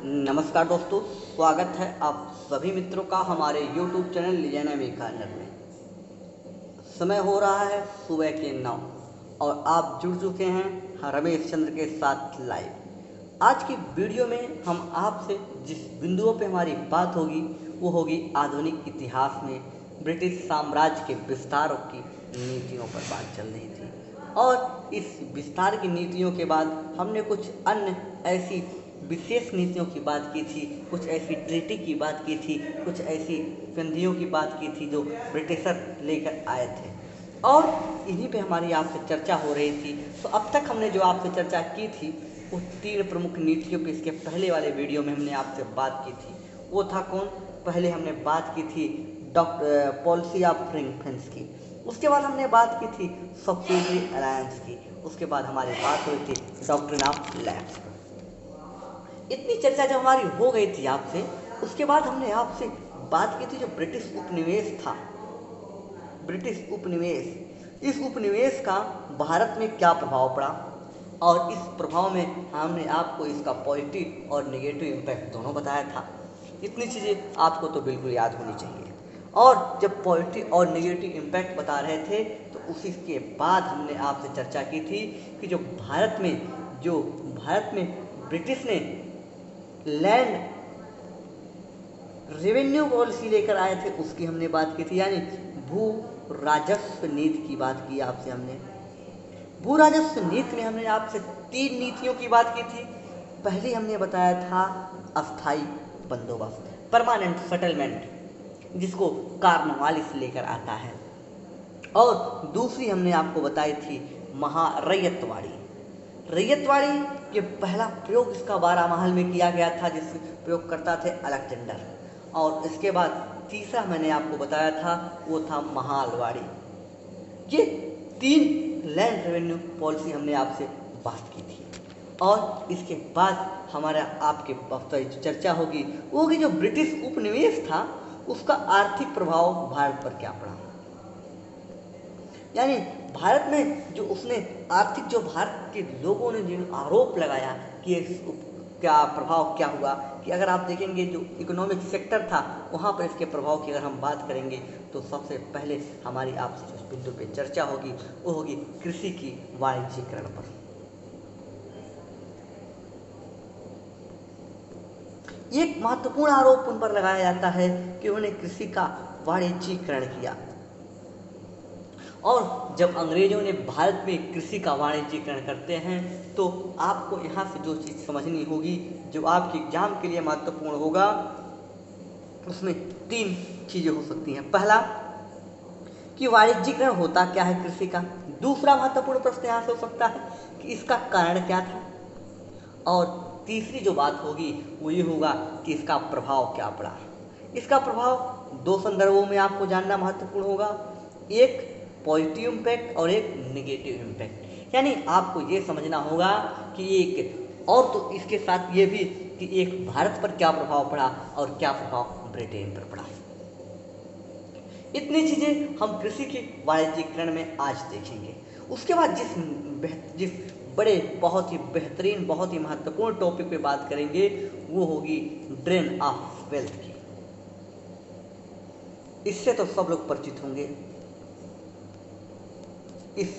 नमस्कार दोस्तों, स्वागत है आप सभी मित्रों का हमारे YouTube चैनल लिजाना में कॉर्नर में। समय हो रहा है सुबह के 9 और आप जुड़ चुके हैं रमेश चंद्र के साथ लाइव। आज की वीडियो में हम आपसे जिस बिंदुओं पे हमारी बात होगी वो होगी आधुनिक इतिहास में ब्रिटिश साम्राज्य के विस्तार की नीतियों पर बात चल रही थी। और इस विस्तार की नीतियों के बाद हमने कुछ अन्य ऐसी विशेष नीतियों की बात की थी, कुछ ऐसी ट्रीटी की बात की थी, कुछ ऐसी संधियों की बात की थी जो ब्रिटिशर लेकर आए थे और इन्हीं पे हमारी आपसे चर्चा हो रही थी। तो अब तक हमने जो आपसे चर्चा की थी वो 3 प्रमुख नीतियों पे इसके पहले वाले वीडियो में हमने आपसे बात की थी। वो था कौन? पहले हमने बात की थी पॉलिसी ऑफ रिंग फेंस की, उसके बाद हमने बात की थी सब्सिडरी अलायंस की, उसके बाद हमारी बात हुई थी डॉक्ट्रिन ऑफ लैप्स। इतनी चर्चा जब हमारी हो गई थी आपसे, उसके बाद हमने आपसे बात की थी जो ब्रिटिश उपनिवेश था, ब्रिटिश उपनिवेश, इस उपनिवेश का भारत में क्या प्रभाव पड़ा और इस प्रभाव में हमने आपको इसका पॉजिटिव और नेगेटिव इम्पैक्ट दोनों बताया था। इतनी चीज़ें आपको तो बिल्कुल याद होनी चाहिए। और जब पॉजिटिव और नेगेटिव इम्पैक्ट बता रहे थे तो उसी के बाद हमने आपसे चर्चा की थी कि जो भारत में ब्रिटिश ने लैंड रेवेन्यू पॉलिसी लेकर आए थे उसकी हमने बात की थी, यानी भू राजस्व नीति की बात की आपसे हमने। भू राजस्व नीति में हमने आपसे 3 नीतियों की बात की थी। पहली हमने बताया था अस्थाई बंदोबस्त, परमानेंट सेटलमेंट, जिसको कार्नवालिस लेकर आता है। और दूसरी हमने आपको बताई थी महारैयतवाड़ी। रैयतवाड़ी के पहला प्रयोग इसका 12 महल में किया गया था, जिसके प्रयोग करता थे अलेक्जेंडर। और इसके बाद तीसरा मैंने आपको बताया था वो था महालवाड़ी। ये 3 लैंड रेवेन्यू पॉलिसी हमने आपसे बात की थी। और इसके बाद हमारा आपके जो चर्चा होगी वो होगी जो ब्रिटिश उपनिवेश था उसका आर्थिक प्रभाव भारत पर क्या पड़ा, यानी भारत में जो उसने आर्थिक, जो भारत के लोगों ने जिन आरोप लगाया कि क्या प्रभाव क्या हुआ, कि अगर आप देखेंगे जो इकोनॉमिक सेक्टर था वहाँ पर इसके प्रभाव की अगर हम बात करेंगे तो सबसे पहले हमारी आपसे जिस बिंदु पे चर्चा होगी वो होगी कृषि की वाणिज्यीकरण पर। एक महत्वपूर्ण आरोप उन पर लगाया जाता है कि उन्होंने कृषि का वाणिज्यीकरण किया। और जब अंग्रेजों ने भारत में कृषि का वाणिज्यीकरण करते हैं तो आपको यहाँ से जो चीज़ समझनी होगी, जो आपके एग्जाम के लिए महत्वपूर्ण होगा, उसमें 3 चीज़ें हो सकती हैं। पहला कि वाणिज्यीकरण होता क्या है कृषि का। दूसरा महत्वपूर्ण प्रश्न यहाँ से हो सकता है कि इसका कारण क्या था। और तीसरी जो बात होगी वो ये होगा कि इसका प्रभाव क्या पड़ा। इसका प्रभाव 2 संदर्भों में आपको जानना महत्वपूर्ण होगा, एक पॉजिटिव इम्पैक्ट और एक नेगेटिव इम्पैक्ट। यानी आपको ये समझना होगा कि एक, और तो इसके साथ ये भी कि एक भारत पर क्या प्रभाव पड़ा और क्या प्रभाव ब्रिटेन पर पड़ा। इतनी चीज़ें हम कृषि के वाणिज्यीकरण में आज देखेंगे। उसके बाद जिस बड़े बहुत ही बेहतरीन, बहुत ही महत्वपूर्ण टॉपिक पे बात करेंगे वो होगी ड्रेन ऑफ वेल्थ की। इससे तो सब लोग परिचित होंगे। इस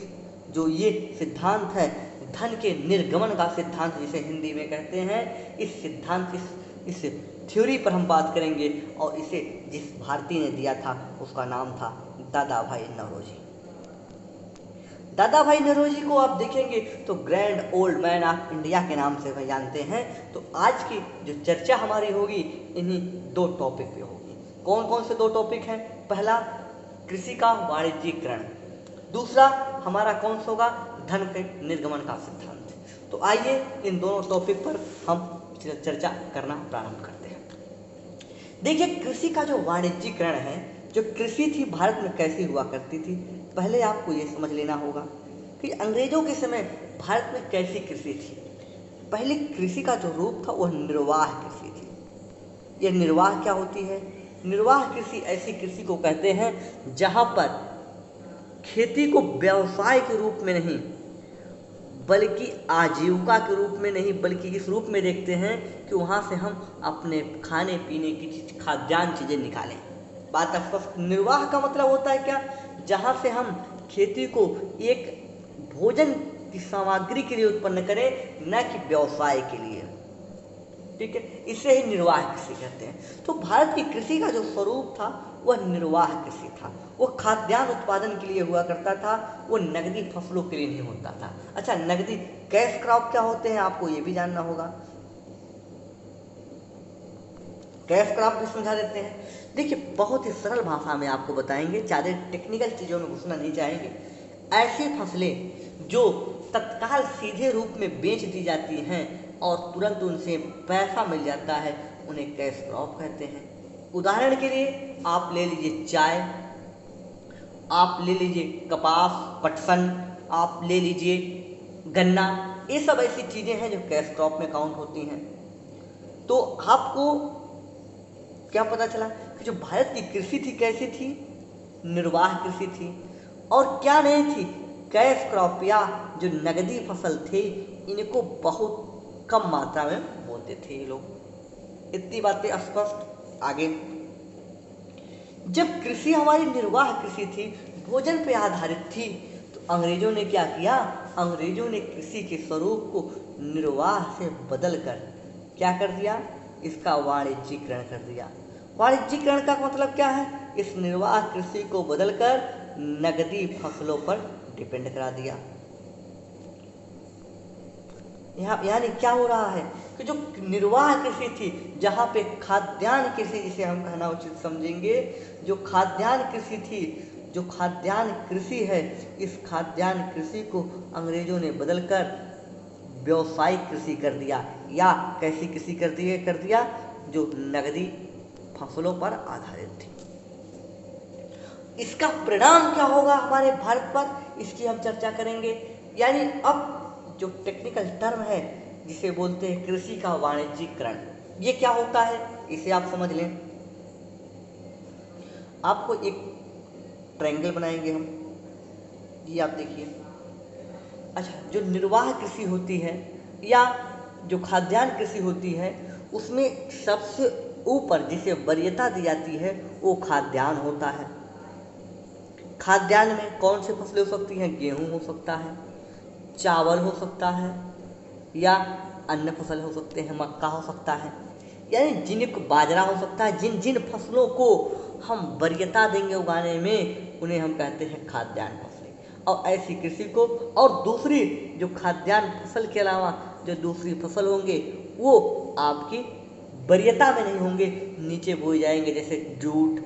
जो ये सिद्धांत है धन के निर्गमन का सिद्धांत जिसे हिंदी में कहते हैं, इस सिद्धांत इस थ्योरी पर हम बात करेंगे और इसे जिस भारतीय ने दिया था उसका नाम था दादा भाई नौरोजी। दादा भाई नौरोजी को आप देखेंगे तो grand old man of India के नाम से वह जानते हैं। तो आज की जो चर्चा हमारी होगी इन्हीं 2 टॉपिक पे होगी। कौन कौन से 2 टॉपिक हैं? पहला कृषि का वाणिज्यीकरण, दूसरा हमारा कौन सा होगा धन के निर्गमन का सिद्धांत। तो आइए इन दोनों टॉपिक पर हम चर्चा करना प्रारंभ करते हैं। देखिए कृषि का जो वाणिज्यीकरण है, जो कृषि थी भारत में कैसी हुआ करती थी, पहले आपको ये समझ लेना होगा कि अंग्रेजों के समय भारत में कैसी कृषि थी। पहले कृषि का जो रूप था वह निर्वाह कृषि थी। यह निर्वाह क्या होती है? निर्वाह कृषि ऐसी कृषि को कहते हैं जहाँ पर खेती को व्यवसाय के रूप में नहीं बल्कि आजीविका के रूप में नहीं, बल्कि इस रूप में देखते हैं कि वहाँ से हम अपने खाने पीने की चीज, खाद्यान्न चीज़ें निकालें। बात स्पष्ट। निर्वाह का मतलब होता है क्या? जहाँ से हम खेती को एक भोजन की सामग्री के लिए उत्पन्न करें, न कि व्यवसाय के लिए। ठीक है, इसे ही निर्वाह कृषि कहते हैं। तो भारत की कृषि का जो स्वरूप था वह निर्वाह कृषि था। वो खाद्यान्न उत्पादन के लिए हुआ करता था, वो नगदी फसलों के लिए नहीं होता था। अच्छा, नगदी कैश क्रॉप क्या होते हैं आपको ये भी जानना होगा। कैश क्रॉप भी समझा देते हैं। देखिए, बहुत ही सरल भाषा में आपको बताएंगे, ज़्यादा टेक्निकल चीज़ों में घुसना नहीं चाहेंगे। ऐसी फसलें जो तत्काल सीधे रूप में बेच दी जाती हैं और तुरंत उनसे पैसा मिल जाता है, उन्हें कैश क्रॉप कहते हैं। उदाहरण के लिए आप ले लीजिए चाय, आप ले लीजिए कपास, पटसन, आप ले लीजिए गन्ना। ये सब ऐसी चीज़ें हैं जो कैश क्रॉप में काउंट होती हैं। तो आपको क्या पता चला कि जो भारत की कृषि थी कैसी थी? निर्वाह कृषि थी। और क्या नहीं थी? कैश क्रॉप या जो नगदी फसल थे, इनको बहुत कम मात्रा में बोते थे ये लोग। इतनी बातें स्पष्ट। आगे, जब कृषि हमारी निर्वाह कृषि थी, भोजन पे आधारित थी, तो अंग्रेजों ने क्या किया? अंग्रेजों ने कृषि के स्वरूप को निर्वाह से बदलकर क्या कर दिया? इसका वाणिज्यीकरण कर दिया। वाणिज्यीकरण का मतलब क्या है? इस निर्वाह कृषि को बदलकर नगदी फसलों पर डिपेंड करा दिया। यानी क्या हो रहा है कि जो निर्वाह कृषि थी, जहाँ पे खाद्यान्न कृषि जिसे हम कहना उचित समझेंगे, जो खाद्यान्न कृषि थी, जो खाद्यान्न कृषि है, इस खाद्यान्न कृषि को अंग्रेजों ने बदलकर व्यावसायिक कृषि कर दिया। या कैसी कृषि कर दिया? जो नगदी फसलों पर आधारित थी। इसका परिणाम क्या होगा हमारे भारत पर, इसकी हम चर्चा करेंगे। यानी अब जो टेक्निकल टर्म है जिसे बोलते हैं कृषि का वाणिज्यीकरण, ये क्या होता है इसे आप समझ लें। आपको एक ट्रायंगल बनाएंगे हम, ये आप देखिए। अच्छा, जो निर्वाह कृषि होती है या जो खाद्यान्न कृषि होती है, उसमें सबसे ऊपर जिसे वरीयता दी जाती है वो खाद्यान्न होता है। खाद्यान्न में कौन सी फसलें हो सकती हैं? गेहूं हो सकता है, चावल हो सकता है, या अन्य फसल हो सकते हैं, मक्का हो सकता है। यानी जिनको बाजरा हो सकता है। जिन जिन फसलों को हम वरीयता देंगे उगाने में, उन्हें हम कहते हैं खाद्यान्न फसलें। और ऐसी कृषि को, और दूसरी जो खाद्यान्न फसल के अलावा जो दूसरी फसल होंगे वो आपकी वरीयता में नहीं होंगे, नीचे बोए जाएंगे, जैसे जूट,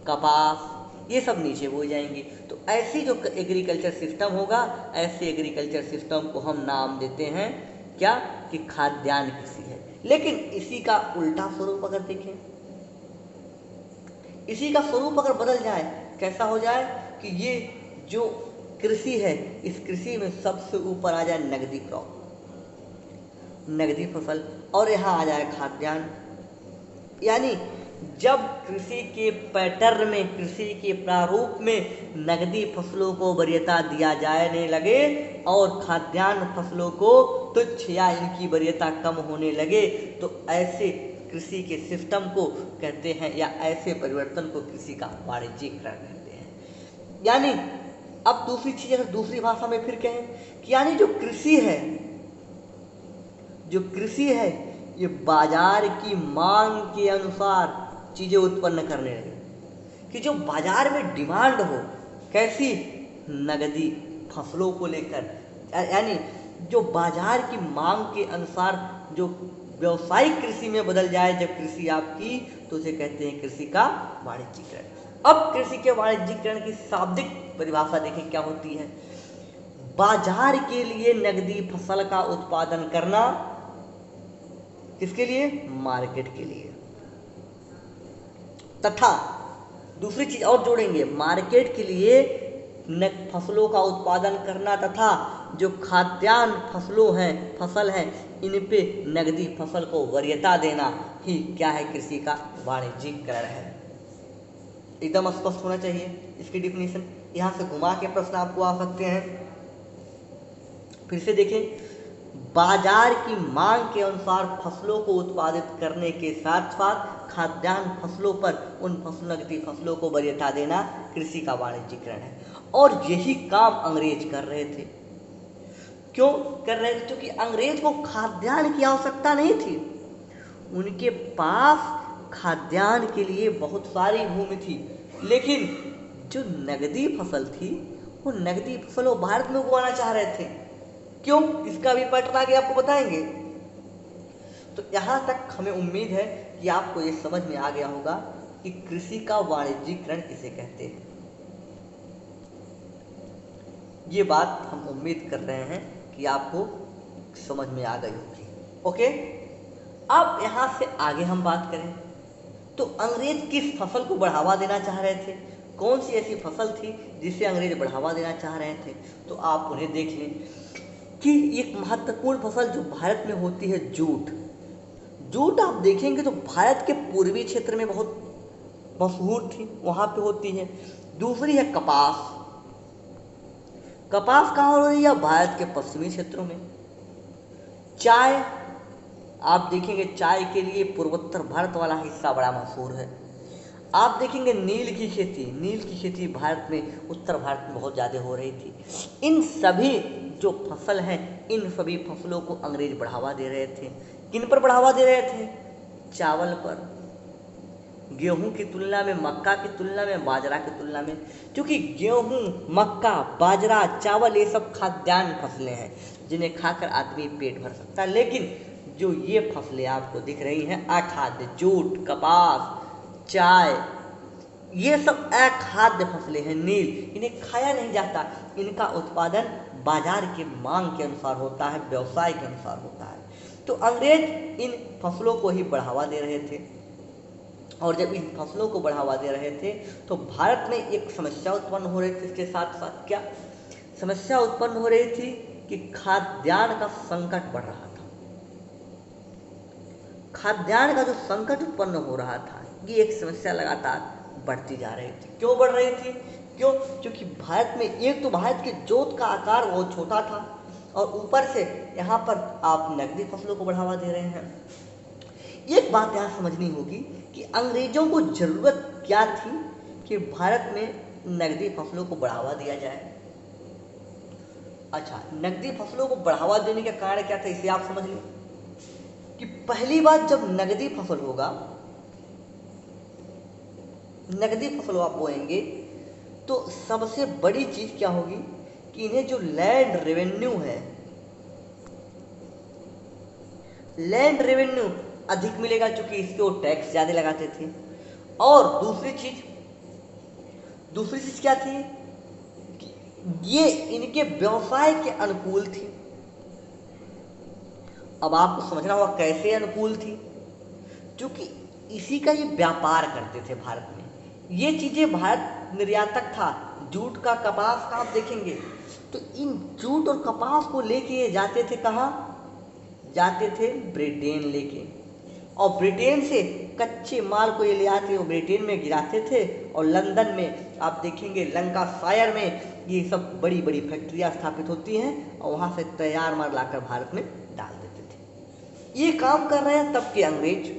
कपास, ये सब नीचे बोए जाएंगे। तो ऐसी जो एग्रीकल्चर सिस्टम होगा, ऐसे एग्रीकल्चर सिस्टम को हम नाम देते हैं क्या? कि खाद्यान्न कृषि है। लेकिन इसी का उल्टा स्वरूप अगर देखें, इसी का स्वरूप अगर बदल जाए, कैसा हो जाए कि ये जो कृषि है, इस कृषि में सबसे ऊपर आ जाए नगदी क्रॉप, नगदी फसल, और यहाँ आ जाए खाद्यान्न। यानी जब कृषि के पैटर्न में, कृषि के प्रारूप में नगदी फसलों को वरीयता दिया जाने लगे और खाद्यान्न फसलों को तुच्छ या इनकी वरीयता कम होने लगे, तो ऐसे कृषि के सिस्टम को कहते हैं, या ऐसे परिवर्तन को कृषि का वाणिज्यीकरण कहते हैं। यानी अब दूसरी चीज अगर दूसरी भाषा में फिर कहें कि यानी जो कृषि है, जो कृषि है, ये बाजार की मांग के अनुसार चीजें उत्पन्न करने लगे। कि जो बाजार में डिमांड हो, कैसी? नगदी फसलों को लेकर। यानी जो बाजार की मांग के अनुसार जो व्यावसायिक कृषि में बदल जाए जब कृषि आपकी, तो उसे कहते हैं कृषि का वाणिज्यीकरण। अब कृषि के वाणिज्यीकरण की शाब्दिक परिभाषा देखें क्या होती है। बाजार के लिए नगदी फसल का उत्पादन करना, किसके लिए? मार्केट के लिए। तथा दूसरी चीज और जोड़ेंगे, मार्केट के लिए फसलों का उत्पादन करना, तथा जो खाद्यान्न फसल है, इन पे नगदी फसल को वरीयता देना ही क्या है? कृषि का वाणिज्यीकरण है। एकदम स्पष्ट होना चाहिए इसकी डिफिनीशन। यहाँ से घुमा के प्रश्न आपको आ सकते हैं। फिर से देखें, बाजार की मांग के अनुसार फसलों को उत्पादित करने के साथ साथ खाद्यान्न फसलों पर उन नकदी फसलों को वरीयता देना कृषि का वाणिज्यिकरण है। और यही काम अंग्रेज कर रहे थे। क्यों कर रहे थे? क्योंकि अंग्रेज को खाद्यान्न की आवश्यकता नहीं थी। उनके पास खाद्यान्न के लिए बहुत सारी भूमि थी, लेकिन जो नकदी फसल थी वो नकदी फसल वो भारत में उगाना चाह रहे थे। क्यों? इसका भी पैटर्न आगे आपको बताएंगे। तो यहाँ तक हमें उम्मीद है कि आपको ये समझ में आ गया होगा कि कृषि का वाणिज्यिकरण किसे कहते हैं। ये बात हम उम्मीद कर रहे हैं कि आपको समझ में आ गई होगी। ओके, अब यहाँ से आगे हम बात करें तो अंग्रेज किस फसल को बढ़ावा देना चाह रहे थे? कौन सी ऐसी फसल थी जिसे अंग्रेज बढ़ावा देना चाह रहे थे? तो आप उन्हें देख लें कि एक महत्वपूर्ण फसल जो भारत में होती है, जूट। जूट आप देखेंगे तो भारत के पूर्वी क्षेत्र में बहुत मशहूर थी, वहाँ पे होती है। दूसरी है कपास। कपास कहाँ हो रही है? भारत के पश्चिमी क्षेत्रों में। चाय आप देखेंगे, चाय के लिए पूर्वोत्तर भारत वाला हिस्सा बड़ा मशहूर है। आप देखेंगे नील की खेती भारत में, उत्तर भारत में बहुत ज़्यादा हो रही थी। इन सभी जो फसल हैं, इन सभी फसलों को अंग्रेज बढ़ावा दे रहे थे। किन पर बढ़ावा दे रहे थे? चावल पर, गेहूं की तुलना में, मक्का की तुलना में, बाजरा की तुलना में। क्योंकि गेहूं, मक्का, बाजरा, चावल ये सब खाद्यान्न फसलें हैं जिन्हें खाकर आदमी पेट भर सकता है। लेकिन जो ये फसलें आपको दिख रही हैं अखाद्य, जूट, कपास, चाय, ये सब अखाद्य फसलें हैं। नील, इन्हें खाया नहीं जाता। इनका उत्पादन बाजार के मांग के अनुसार होता है, व्यवसाय के अनुसार होता है। तो अंग्रेज इन फसलों को ही बढ़ावा दे रहे थे। और जब इन फसलों को बढ़ावा दे रहे थे तो भारत में एक समस्या उत्पन्न हो रही थी। इसके साथ साथ क्या समस्या उत्पन्न हो रही थी कि खाद्यान्न का संकट बढ़ रहा था। खाद्यान्न का जो संकट उत्पन्न हो रहा था, ये एक समस्या लगातार बढ़ती जा रही थी। क्यों बढ़ रही थी? क्यों? क्योंकि भारत में एक तो भारत के जोत का आकार बहुत छोटा था और ऊपर से यहाँ पर आप नकदी फसलों को बढ़ावा दे रहे हैं। एक बात यहाँ समझनी होगी कि अंग्रेजों को जरूरत क्या थी कि भारत में नकदी फसलों को बढ़ावा दिया जाए। अच्छा, नकदी फसलों को बढ़ावा देने का कारण क्या था, इसे आप समझ लें कि पहली बात, जब नकदी फसल होगा, नकदी फसल आप बोएंगे तो सबसे बड़ी चीज क्या होगी कि इन्हें जो लैंड रेवेन्यू है, लैंड रेवेन्यू अधिक मिलेगा, क्योंकि इस पे वो टैक्स ज्यादा लगाते थे। और दूसरी चीज क्या थी कि ये इनके व्यवसाय के अनुकूल थी। अब आपको समझना होगा कैसे अनुकूल थी, क्योंकि इसी का ये व्यापार करते थे भारत में। ये चीजें भारत निर्यातक था, जूट का, कपास का। आप देखेंगे तो इन जूट और कपास को लेके ये जाते थे कहाँ? जाते थे ब्रिटेन लेके, और ब्रिटेन से कच्चे माल को ये ले आते, वो ब्रिटेन में गिराते थे। और लंदन में आप देखेंगे, लंकाशायर में ये सब बड़ी बड़ी फैक्ट्रियाँ स्थापित होती हैं और वहाँ से तैयार माल लाकर भारत में डाल देते थे। ये काम कर रहे हैं तब के अंग्रेज।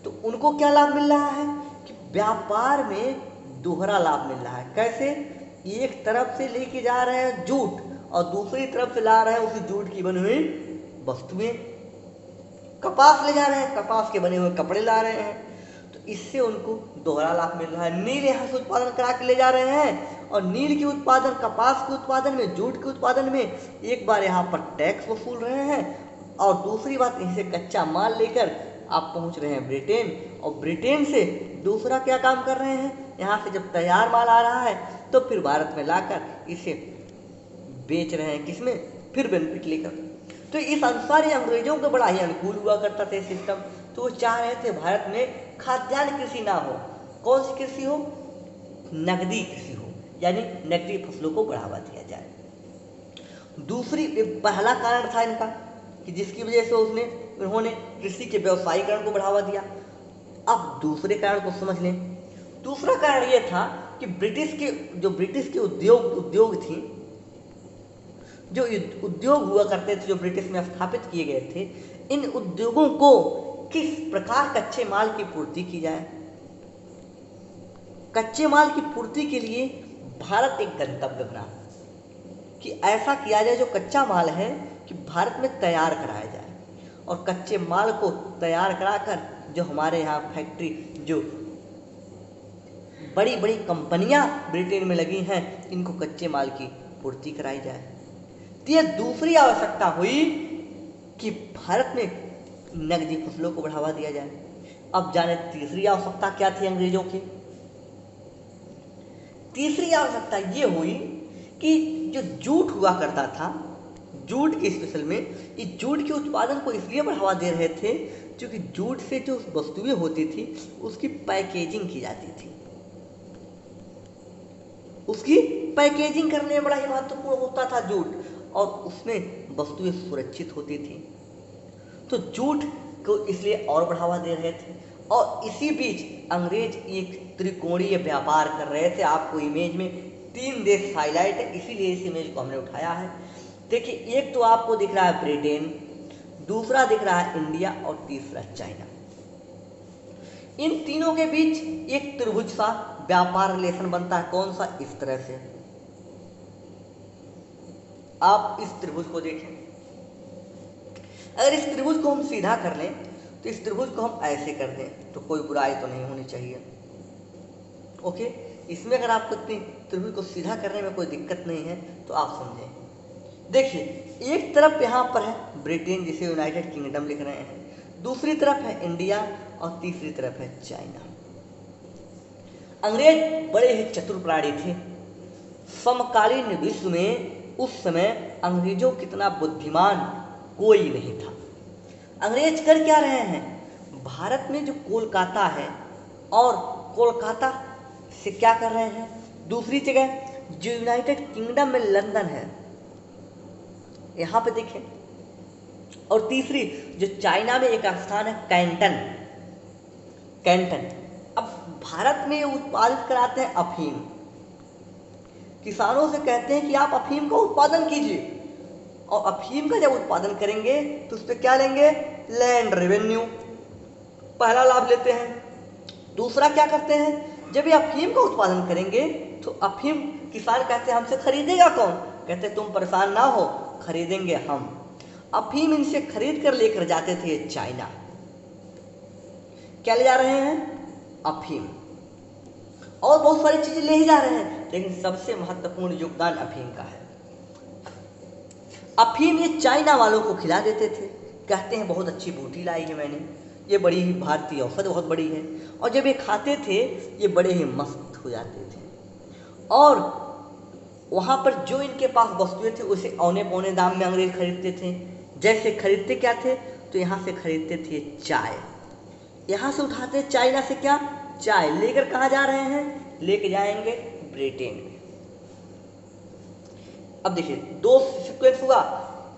तो उनको क्या लाभ मिल रहा है कि व्यापार में दोहरा लाभ मिल रहा है। कैसे? एक तरफ से लेके जा रहे हैं जूट और दूसरी तरफ से ला रहे हैं उसी जूट की बनी हुई वस्तुएं। कपास ले जा रहे हैं, कपास के बने हुए कपड़े ला रहे हैं, तो इससे उनको दोहरा लाभ मिल रहा है। नील यहाँ से उत्पादन करा के ले जा रहे हैं और नील के उत्पादन, कपास के उत्पादन में, जूट के उत्पादन में एक बार यहाँ पर टैक्स वसूल रहे हैं और दूसरी बात, इनसे कच्चा माल लेकर आप पहुँच रहे हैं ब्रिटेन, और ब्रिटेन से दूसरा क्या काम कर रहे हैं, यहाँ से जब तैयार माल आ रहा है तो फिर भारत में लाकर इसे बेच रहे हैं, किसमें? फिर बेनिफिट लेकर। तो इस अनुसार ये अंग्रेजों को बड़ा ही अनुकूल हुआ करता था सिस्टम। तो वो चाह रहे थे भारत में खाद्यान्न कृषि ना हो। कौन सी कृषि हो? नकदी कृषि हो, यानी नकदी फसलों को बढ़ावा दिया जाए। दूसरी, पहला कारण था इनका कि जिसकी वजह से उन्होंने कृषि के व्यवसायीकरण को बढ़ावा दिया। अब दूसरे कारण को समझ लें। दूसरा कारण यह था कि ब्रिटिश के उद्योग थी, जो उद्योग हुआ करते थे, जो ब्रिटिश में स्थापित किए गए थे, इन उद्योगों को किस प्रकार कच्चे माल की पूर्ति की जाए। कच्चे माल की पूर्ति के लिए भारत एक गंतव्य बना कि ऐसा किया जाए जो कच्चा माल है कि भारत में तैयार कराया जाए, और कच्चे माल को तैयार कराकर जो हमारे यहाँ फैक्ट्री, जो बड़ी बड़ी कंपनियां ब्रिटेन में लगी हैं, इनको कच्चे माल की पूर्ति कराई जाए। तो यह दूसरी आवश्यकता हुई कि भारत में नकदी फसलों को बढ़ावा दिया जाए। अब जाने तीसरी आवश्यकता क्या थी अंग्रेजों की। तीसरी आवश्यकता ये हुई कि जो जूट हुआ करता था, जूट के स्पेशल में, इस जूट के उत्पादन को इसलिए बढ़ावा दे रहे थे क्योंकि जूट से जो वस्तुएं होती थी उसकी पैकेजिंग की जाती थी। उसकी पैकेजिंग करने में बड़ा ही महत्वपूर्ण होता था जूट, और उसमें वस्तुएं सुरक्षित होती थी। तो जूट को इसलिए और बढ़ावा दे रहे थे। और इसी बीच अंग्रेज एक त्रिकोणीय व्यापार कर रहे थे। आपको इमेज में 3 देश हाईलाइट है, इसीलिए इस इमेज को हमने उठाया है। देखिए, एक तो आपको दिख रहा है ब्रिटेन, दूसरा दिख रहा है इंडिया, और तीसरा चाइना। इन तीनों के बीच एक त्रिभुज सा व्यापार रिलेशन बनता है। कौन सा? इस तरह से। आप इस त्रिभुज को देखें। अगर इस त्रिभुज को हम सीधा कर लें, तो इस त्रिभुज को हम ऐसे कर दें तो कोई बुराई तो नहीं होनी चाहिए। ओके, इसमें अगर आपको इतनी त्रिभुज को सीधा करने में कोई दिक्कत नहीं है तो आप समझें। देखिए, एक तरफ यहाँ पर है ब्रिटेन, जिसे यूनाइटेड किंगडम लिख रहे हैं, दूसरी तरफ है इंडिया, और तीसरी तरफ है चाइना। अंग्रेज बड़े ही चतुर प्राणी थे। समकालीन विश्व में उस समय अंग्रेजों कितना बुद्धिमान कोई नहीं था। अंग्रेज कर क्या रहे हैं? भारत में जो कोलकाता है, और कोलकाता से क्या कर रहे हैं, दूसरी जगह जो यूनाइटेड किंगडम में लंदन है, यहाँ पे देखें, और तीसरी जो चाइना में एक स्थान है कैंटन। कैंटन अब भारत में उत्पादित कराते हैं अफीम। किसानों से कहते हैं कि आप अफीम का उत्पादन कीजिए, और अफीम का जब उत्पादन करेंगे तो उस पर क्या लेंगे? लैंड रेवेन्यू, पहला लाभ लेते हैं। दूसरा क्या करते हैं? जब ये अफीम का उत्पादन करेंगे तो अफीम किसान कहते हैं हमसे खरीदेगा कौन? कहते तुम परेशान ना हो, खरीदेंगे हम। अफीम इनसे खरीद कर लेकर जाते थे चाइना। क्या ले जा रहे हैं? अफीम, और बहुत सारी चीजें ले ही जा रहे हैं, लेकिन सबसे महत्वपूर्ण योगदान अफीम का है। अफीम ये चाइना वालों को खिला देते थे, कहते हैं बहुत अच्छी बूटी लाई है मैंने, ये बड़ी ही भारतीय औषध बहुत बड़ी है, और जब ये खाते थे ये बड़े ही मस्त हो जाते थे। और वहाँ पर जो इनके पास वस्तुएं थे उसे औने पौने दाम में अंग्रेज खरीदते थे। जैसे खरीदते क्या थे? तो यहाँ से खरीदते थे चाय, यहाँ से उठाते चाइना से क्या? चाय। लेकर कहाँ जा रहे हैं? लेके जाएंगे ब्रिटेन में। अब देखिए, दो सीक्वेंस हुआ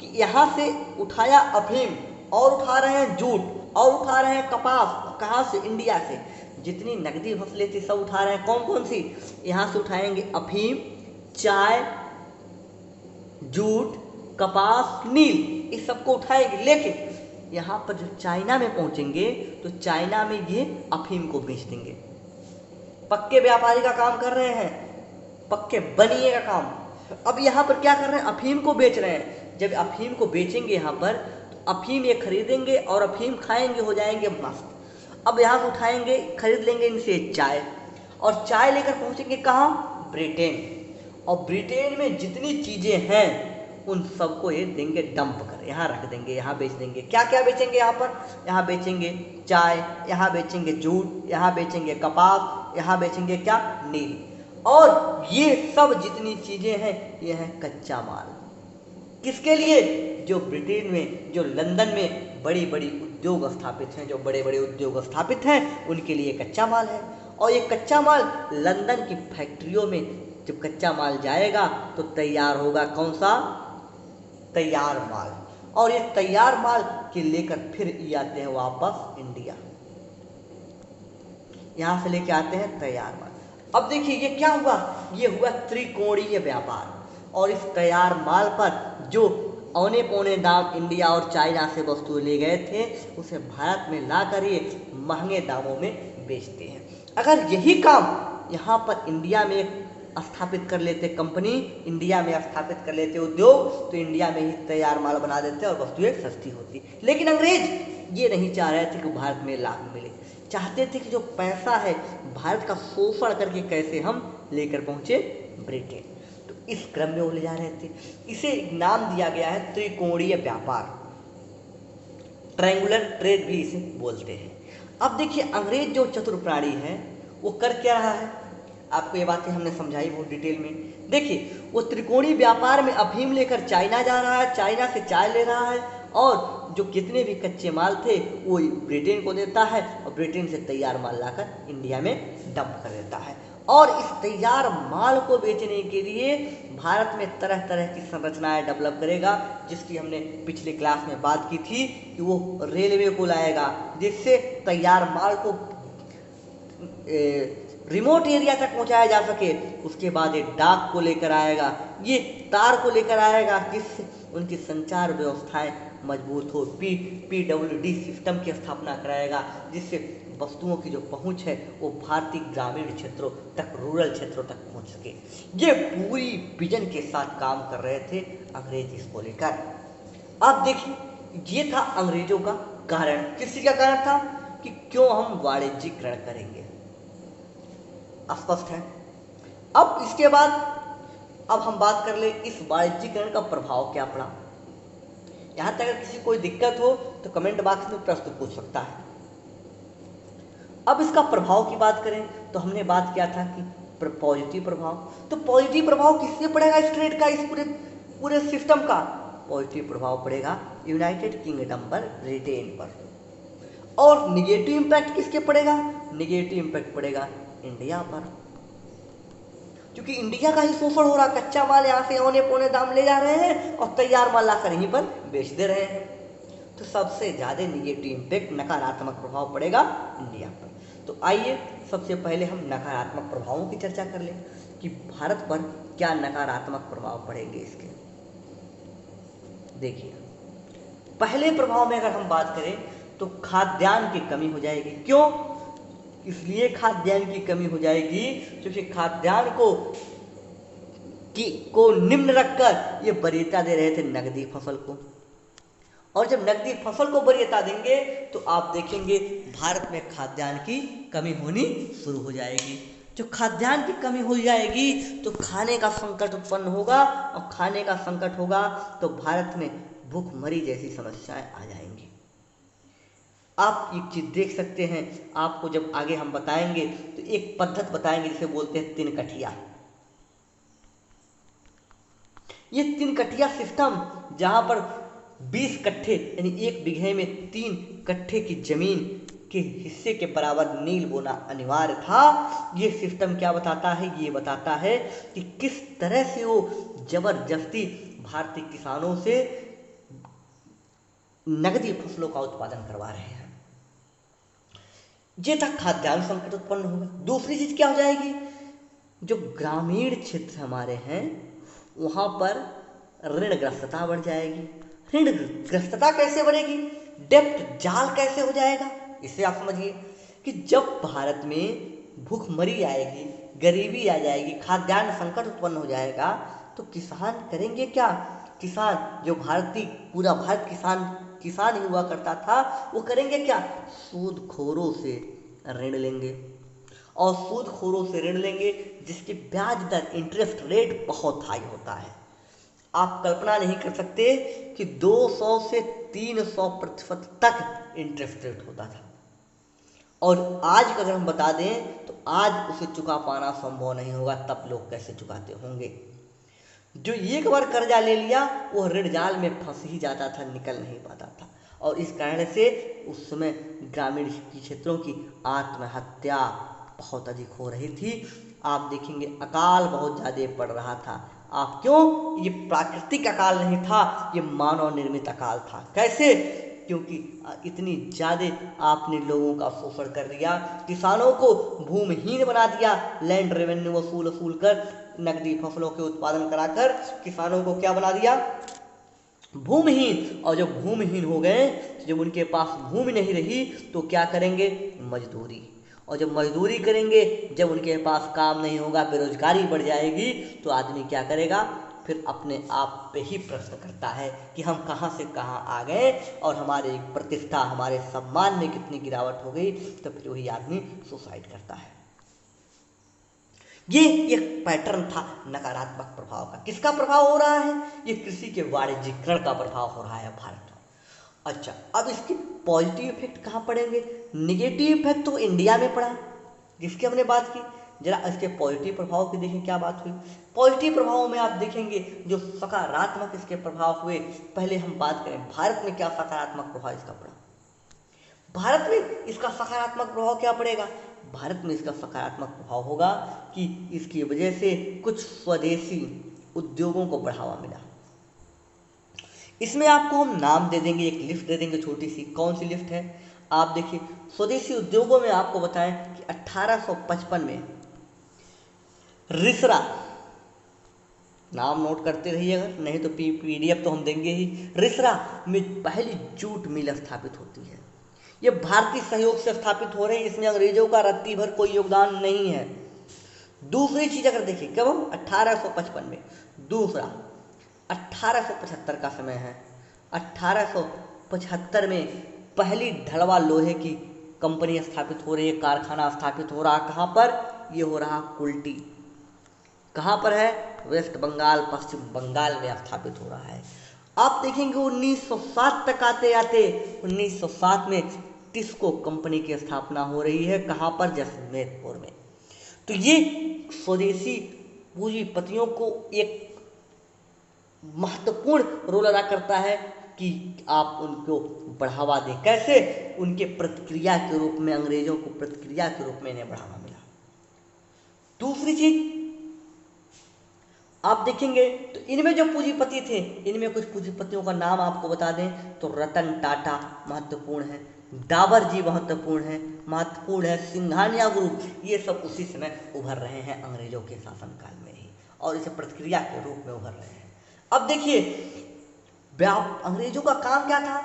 कि यहाँ से उठाया अफीम, और उठा रहे हैं जूट, और उठा रहे हैं कपास। कहाँ से? इंडिया से। जितनी नकदी फसलें थी सब उठा रहे हैं। कौन कौन सी? यहाँ से उठाएंगे अफीम, चाय, जूट, कपास, नील, इस सबको उठाएंगे। लेकिन यहाँ पर जो चाइना में पहुँचेंगे तो चाइना में ये अफीम को बेच देंगे। पक्के व्यापारी का काम कर रहे हैं, पक्के बनिए का काम। अब यहाँ पर क्या कर रहे हैं? अफीम को बेच रहे हैं। जब अफीम को बेचेंगे यहाँ पर, तो अफीम ये खरीदेंगे और अफीम खाएंगे, हो जाएंगे मस्त। अब यहाँ से उठाएंगे, खरीद लेंगे इनसे चाय, और चाय लेकर पहुँचेंगे कहाँ? ब्रिटेन। और ब्रिटेन में जितनी चीज़ें हैं उन सबको ये देंगे डंप कर, यहाँ रख देंगे, यहाँ बेच देंगे। क्या क्या बेचेंगे यहाँ पर? यहाँ बेचेंगे चाय, यहाँ बेचेंगे जूट, यहाँ बेचेंगे कपास, यहाँ बेचेंगे क्या? नील। और ये सब जितनी चीज़ें हैं ये है कच्चा माल। किसके लिए? जो ब्रिटेन में, जो लंदन में बड़ी बड़ी उद्योग स्थापित हैं, जो बड़े बड़े उद्योग स्थापित हैं, उनके लिए कच्चा माल है। और ये कच्चा माल लंदन की फैक्ट्रियों में जब कच्चा माल जाएगा तो तैयार होगा कौन सा? तैयार माल। और ये तैयार माल के लेकर फिर ये आते हैं वापस इंडिया, यहाँ से लेके आते हैं तैयार माल। अब देखिए ये क्या हुआ? ये हुआ त्रिकोणीय व्यापार। और इस तैयार माल पर जो औने पौने दाम इंडिया और चाइना से वस्तुएं ले गए थे उसे भारत में लाकर ये महंगे दामों में बेचते हैं। अगर यही काम यहाँ पर इंडिया में स्थापित कर लेते कंपनी, इंडिया में स्थापित कर लेते उद्योग, तो इंडिया में ही तैयार माल बना देते और वस्तुएं सस्ती होती। लेकिन अंग्रेज ये नहीं चाह रहे थे कि भारत में लाभ मिले, चाहते थे कि जो पैसा है भारत का शोषण करके कैसे हम लेकर पहुंचे ब्रिटेन। तो इस क्रम में वो ले जा रहे थे। इसे नाम दिया गया है त्रिकोणीय व्यापार, ट्रायंगुलर ट्रेड भी इसे बोलते हैं। अब देखिए अंग्रेज जो चतुर प्राणी है वो कर क्या रहा है, आपको ये बातें हमने समझाई बहुत डिटेल में। देखिए वो त्रिकोणीय व्यापार में अफीम लेकर चाइना जा रहा है, चाइना से चाय ले रहा है और जो कितने भी कच्चे माल थे वो ब्रिटेन को देता है और ब्रिटेन से तैयार माल लाकर इंडिया में डंप कर देता है। और इस तैयार माल को बेचने के लिए भारत में तरह तरह की संरचनाएं डेवलप करेगा, जिसकी हमने पिछले क्लास में बात की थी कि वो रेलवे को लाएगा जिससे तैयार माल को रिमोट एरिया तक पहुंचाया जा सके। उसके बाद ये डाक को लेकर आएगा, ये तार को लेकर आएगा जिससे उनकी संचार व्यवस्थाएं मजबूत हो। PWD सिस्टम की स्थापना कराएगा जिससे वस्तुओं की जो पहुंच है वो भारतीय ग्रामीण क्षेत्रों तक, रूरल क्षेत्रों तक पहुंच सके। ये पूरी विजन के साथ काम कर रहे थे अंग्रेज इसको लेकर। अब देखिए ये था अंग्रेजों का कारण। किस चीज का कारण था कि क्यों हम वाणिज्यीकरण करेंगे, स्पष्ट है। अब इसके बाद अब हम बात कर ले इस वाणिज्यीकरण का प्रभाव क्या पड़ा। यहां तक अगर किसी कोई दिक्कत हो तो कमेंट बॉक्स में प्रश्न पूछ सकता है। अब इसका प्रभाव की बात करें तो हमने बात किया था कि पॉजिटिव प्रभाव। तो पॉजिटिव प्रभाव किससे पड़ेगा इस ट्रेड का, इस पूरे सिस्टम का पॉजिटिव प्रभाव पड़ेगा यूनाइटेड किंगडम पर, ब्रिटेन पर। और निगेटिव इंपैक्ट किसके पड़ेगा, निगेटिव इंपैक्ट पड़ेगा इंडिया पर, क्योंकि इंडिया का ही शोषण हो रहा। कच्चा माल यहाँ से औने पौने दाम ले जा रहे हैं और तैयार माल लाकर यहीं पर बेच दे रहे हैं। तो सबसे ज्यादा निगेटिव इंपैक्ट, नकारात्मक प्रभाव पड़ेगा इंडिया पर। तो आइए सबसे पहले हम नकारात्मक प्रभावों की चर्चा कर लें कि भारत पर क्या नकारात्मक प्रभाव पड़ेंगे इसके। देखिए पहले प्रभाव में अगर हम बात करें तो खाद्यान्न की कमी हो जाएगी। क्यों, इसलिए खाद्यान्न की कमी हो जाएगी क्योंकि खाद्यान्न को निम्न रखकर ये वरीयता दे रहे थे नकदी फसल को, और जब नकदी फसल को वरीयता देंगे तो आप देखेंगे भारत में खाद्यान्न की कमी होनी शुरू हो जाएगी। जो खाद्यान्न की कमी हो जाएगी तो खाने का संकट उत्पन्न होगा, और खाने का संकट होगा तो भारत में भूखमरी जैसी समस्याएं आ जाएंगी। आप एक चीज देख सकते हैं, आपको जब आगे हम बताएंगे तो एक पद्धति बताएंगे जिसे बोलते हैं 3 कठिया। ये 3 कठिया सिस्टम जहां पर 20 कट्ठे यानी 1 बीघे में 3 कट्ठे की जमीन के हिस्से के बराबर नील बोना अनिवार्य था। ये सिस्टम क्या बताता है, ये बताता है कि किस तरह से वो जबरदस्ती भारतीय किसानों से नकदी फसलों का उत्पादन करवा रहे हैं। ये तक खाद्यान्न संकट उत्पन्न होगा। दूसरी चीज क्या हो जाएगी, जो ग्रामीण क्षेत्र हमारे हैं वहां पर ऋणग्रस्तता बढ़ जाएगी। ऋणग्रस्तता कैसे बढ़ेगी, डेब्ट जाल कैसे हो जाएगा, इसे आप समझिए कि जब भारत में भूखमरी आएगी, गरीबी आ जाएगी, खाद्यान्न संकट उत्पन्न हो जाएगा तो किसान करेंगे क्या। किसान जो पूरा भारत किसान ही हुआ करता था, वो करेंगे क्या, सूदखोरों से ऋण लेंगे, और सूदखोरों से ऋण लेंगे जिसकी ब्याज दर, इंटरेस्ट रेट बहुत हाई होता है। आप कल्पना नहीं कर सकते कि 200 से 300% तक इंटरेस्ट रेट होता था। और आज का अगर हम बता दें तो आज उसे चुका पाना संभव नहीं होगा, तब लोग कैसे चुकाते होंगे। जो एक बार कर्जा ले लिया वो ऋण जाल में फंस ही जाता था, निकल नहीं पाता था, और इस कारण से उस समय ग्रामीण क्षेत्रों की आत्महत्या बहुत अधिक हो रही थी। आप देखेंगे अकाल बहुत ज़्यादा पड़ रहा था। आप क्यों, ये प्राकृतिक अकाल नहीं था, ये मानव निर्मित अकाल था। कैसे, क्योंकि इतनी ज़्यादा आपने लोगों का शोषण कर दिया, किसानों को भूमिहीन बना दिया, लैंड रेवेन्यू वसूल कर, नकदी फसलों के उत्पादन कराकर किसानों को क्या बना दिया, भूमिहीन। और जब भूमिहीन हो गए, जब उनके पास भूमि नहीं रही तो क्या करेंगे, मजदूरी। और जब मजदूरी करेंगे, जब उनके पास काम नहीं होगा, बेरोजगारी बढ़ जाएगी, तो आदमी क्या करेगा, फिर अपने आप पे ही प्रश्न करता है कि हम कहाँ से कहाँ आ गए और हमारी प्रतिष्ठा, हमारे सम्मान में कितनी गिरावट हो गई। तो फिर वही आदमी सुसाइड करता है। ये एक पैटर्न था नकारात्मक प्रभाव का। किसका प्रभाव हो रहा है, ये कृषि के वाणिज्यीकरण का प्रभाव हो रहा है भारत में। अच्छा, अब इसके पॉजिटिव इफेक्ट कहाँ पड़ेंगे, निगेटिव इफेक्ट तो इंडिया में पड़ा जिसकी हमने बात की। जरा इसके पॉजिटिव प्रभाव की देखें क्या बात हुई। पॉजिटिव प्रभावों में आप देखेंगे जो सकारात्मक इसके प्रभाव हुए, पहले हम बात करें भारत में क्या सकारात्मक प्रभाव इसका पड़ा। भारत में इसका सकारात्मक प्रभाव क्या पड़ेगा, भारत में इसका सकारात्मक प्रभाव होगा कि इसकी वजह से कुछ स्वदेशी उद्योगों को बढ़ावा मिला। इसमें आपको हम नाम दे देंगे, एक लिस्ट दे देंगे छोटी सी। कौन सी लिस्ट है, आप देखिए। स्वदेशी उद्योगों में आपको बताएं कि 1855 में रिसरा, नाम नोट करते रहिएगा, नहीं तो PDF तो हम देंगे ही। रिसरा में पहली जूट मिल स्थापित होती है। ये भारतीय सहयोग से स्थापित हो रहे हैं, इसमें अंग्रेजों का रत्ती भर कोई योगदान नहीं है। दूसरी चीज अगर देखिए, कब हम 1855 में, दूसरा 1875 का समय है। 1875 में पहली ढलवा लोहे की कंपनी स्थापित हो रही है, कारखाना स्थापित हो रहा। कहाँ पर, ये हो रहा कुल्टी। कहाँ पर है, वेस्ट बंगाल, पश्चिम बंगाल में स्थापित हो रहा है। आप देखेंगे 1907 तक आते आते 1907 में टिस्को कंपनी की स्थापना हो रही है। कहाँ पर, जैसलमेर में। तो ये स्वदेशी पूंजीपतियों को एक महत्वपूर्ण रोल अदा करता है कि आप उनको बढ़ावा दें। कैसे, उनके प्रतिक्रिया के रूप में, अंग्रेजों को प्रतिक्रिया के रूप में इन्हें बढ़ावा मिला। दूसरी चीज आप देखेंगे तो इनमें जो पूंजीपति थे, इनमें कुछ पूंजीपतियों का नाम आपको बता दें तो रतन टाटा महत्वपूर्ण है, डाबर जी महत्वपूर्ण है, सिंघानिया ग्रुप, ये सब उसी समय उभर रहे हैं अंग्रेजों के शासनकाल में ही, और इसे प्रतिक्रिया के रूप में उभर रहे हैं। अब देखिए, अंग्रेजों का काम क्या था,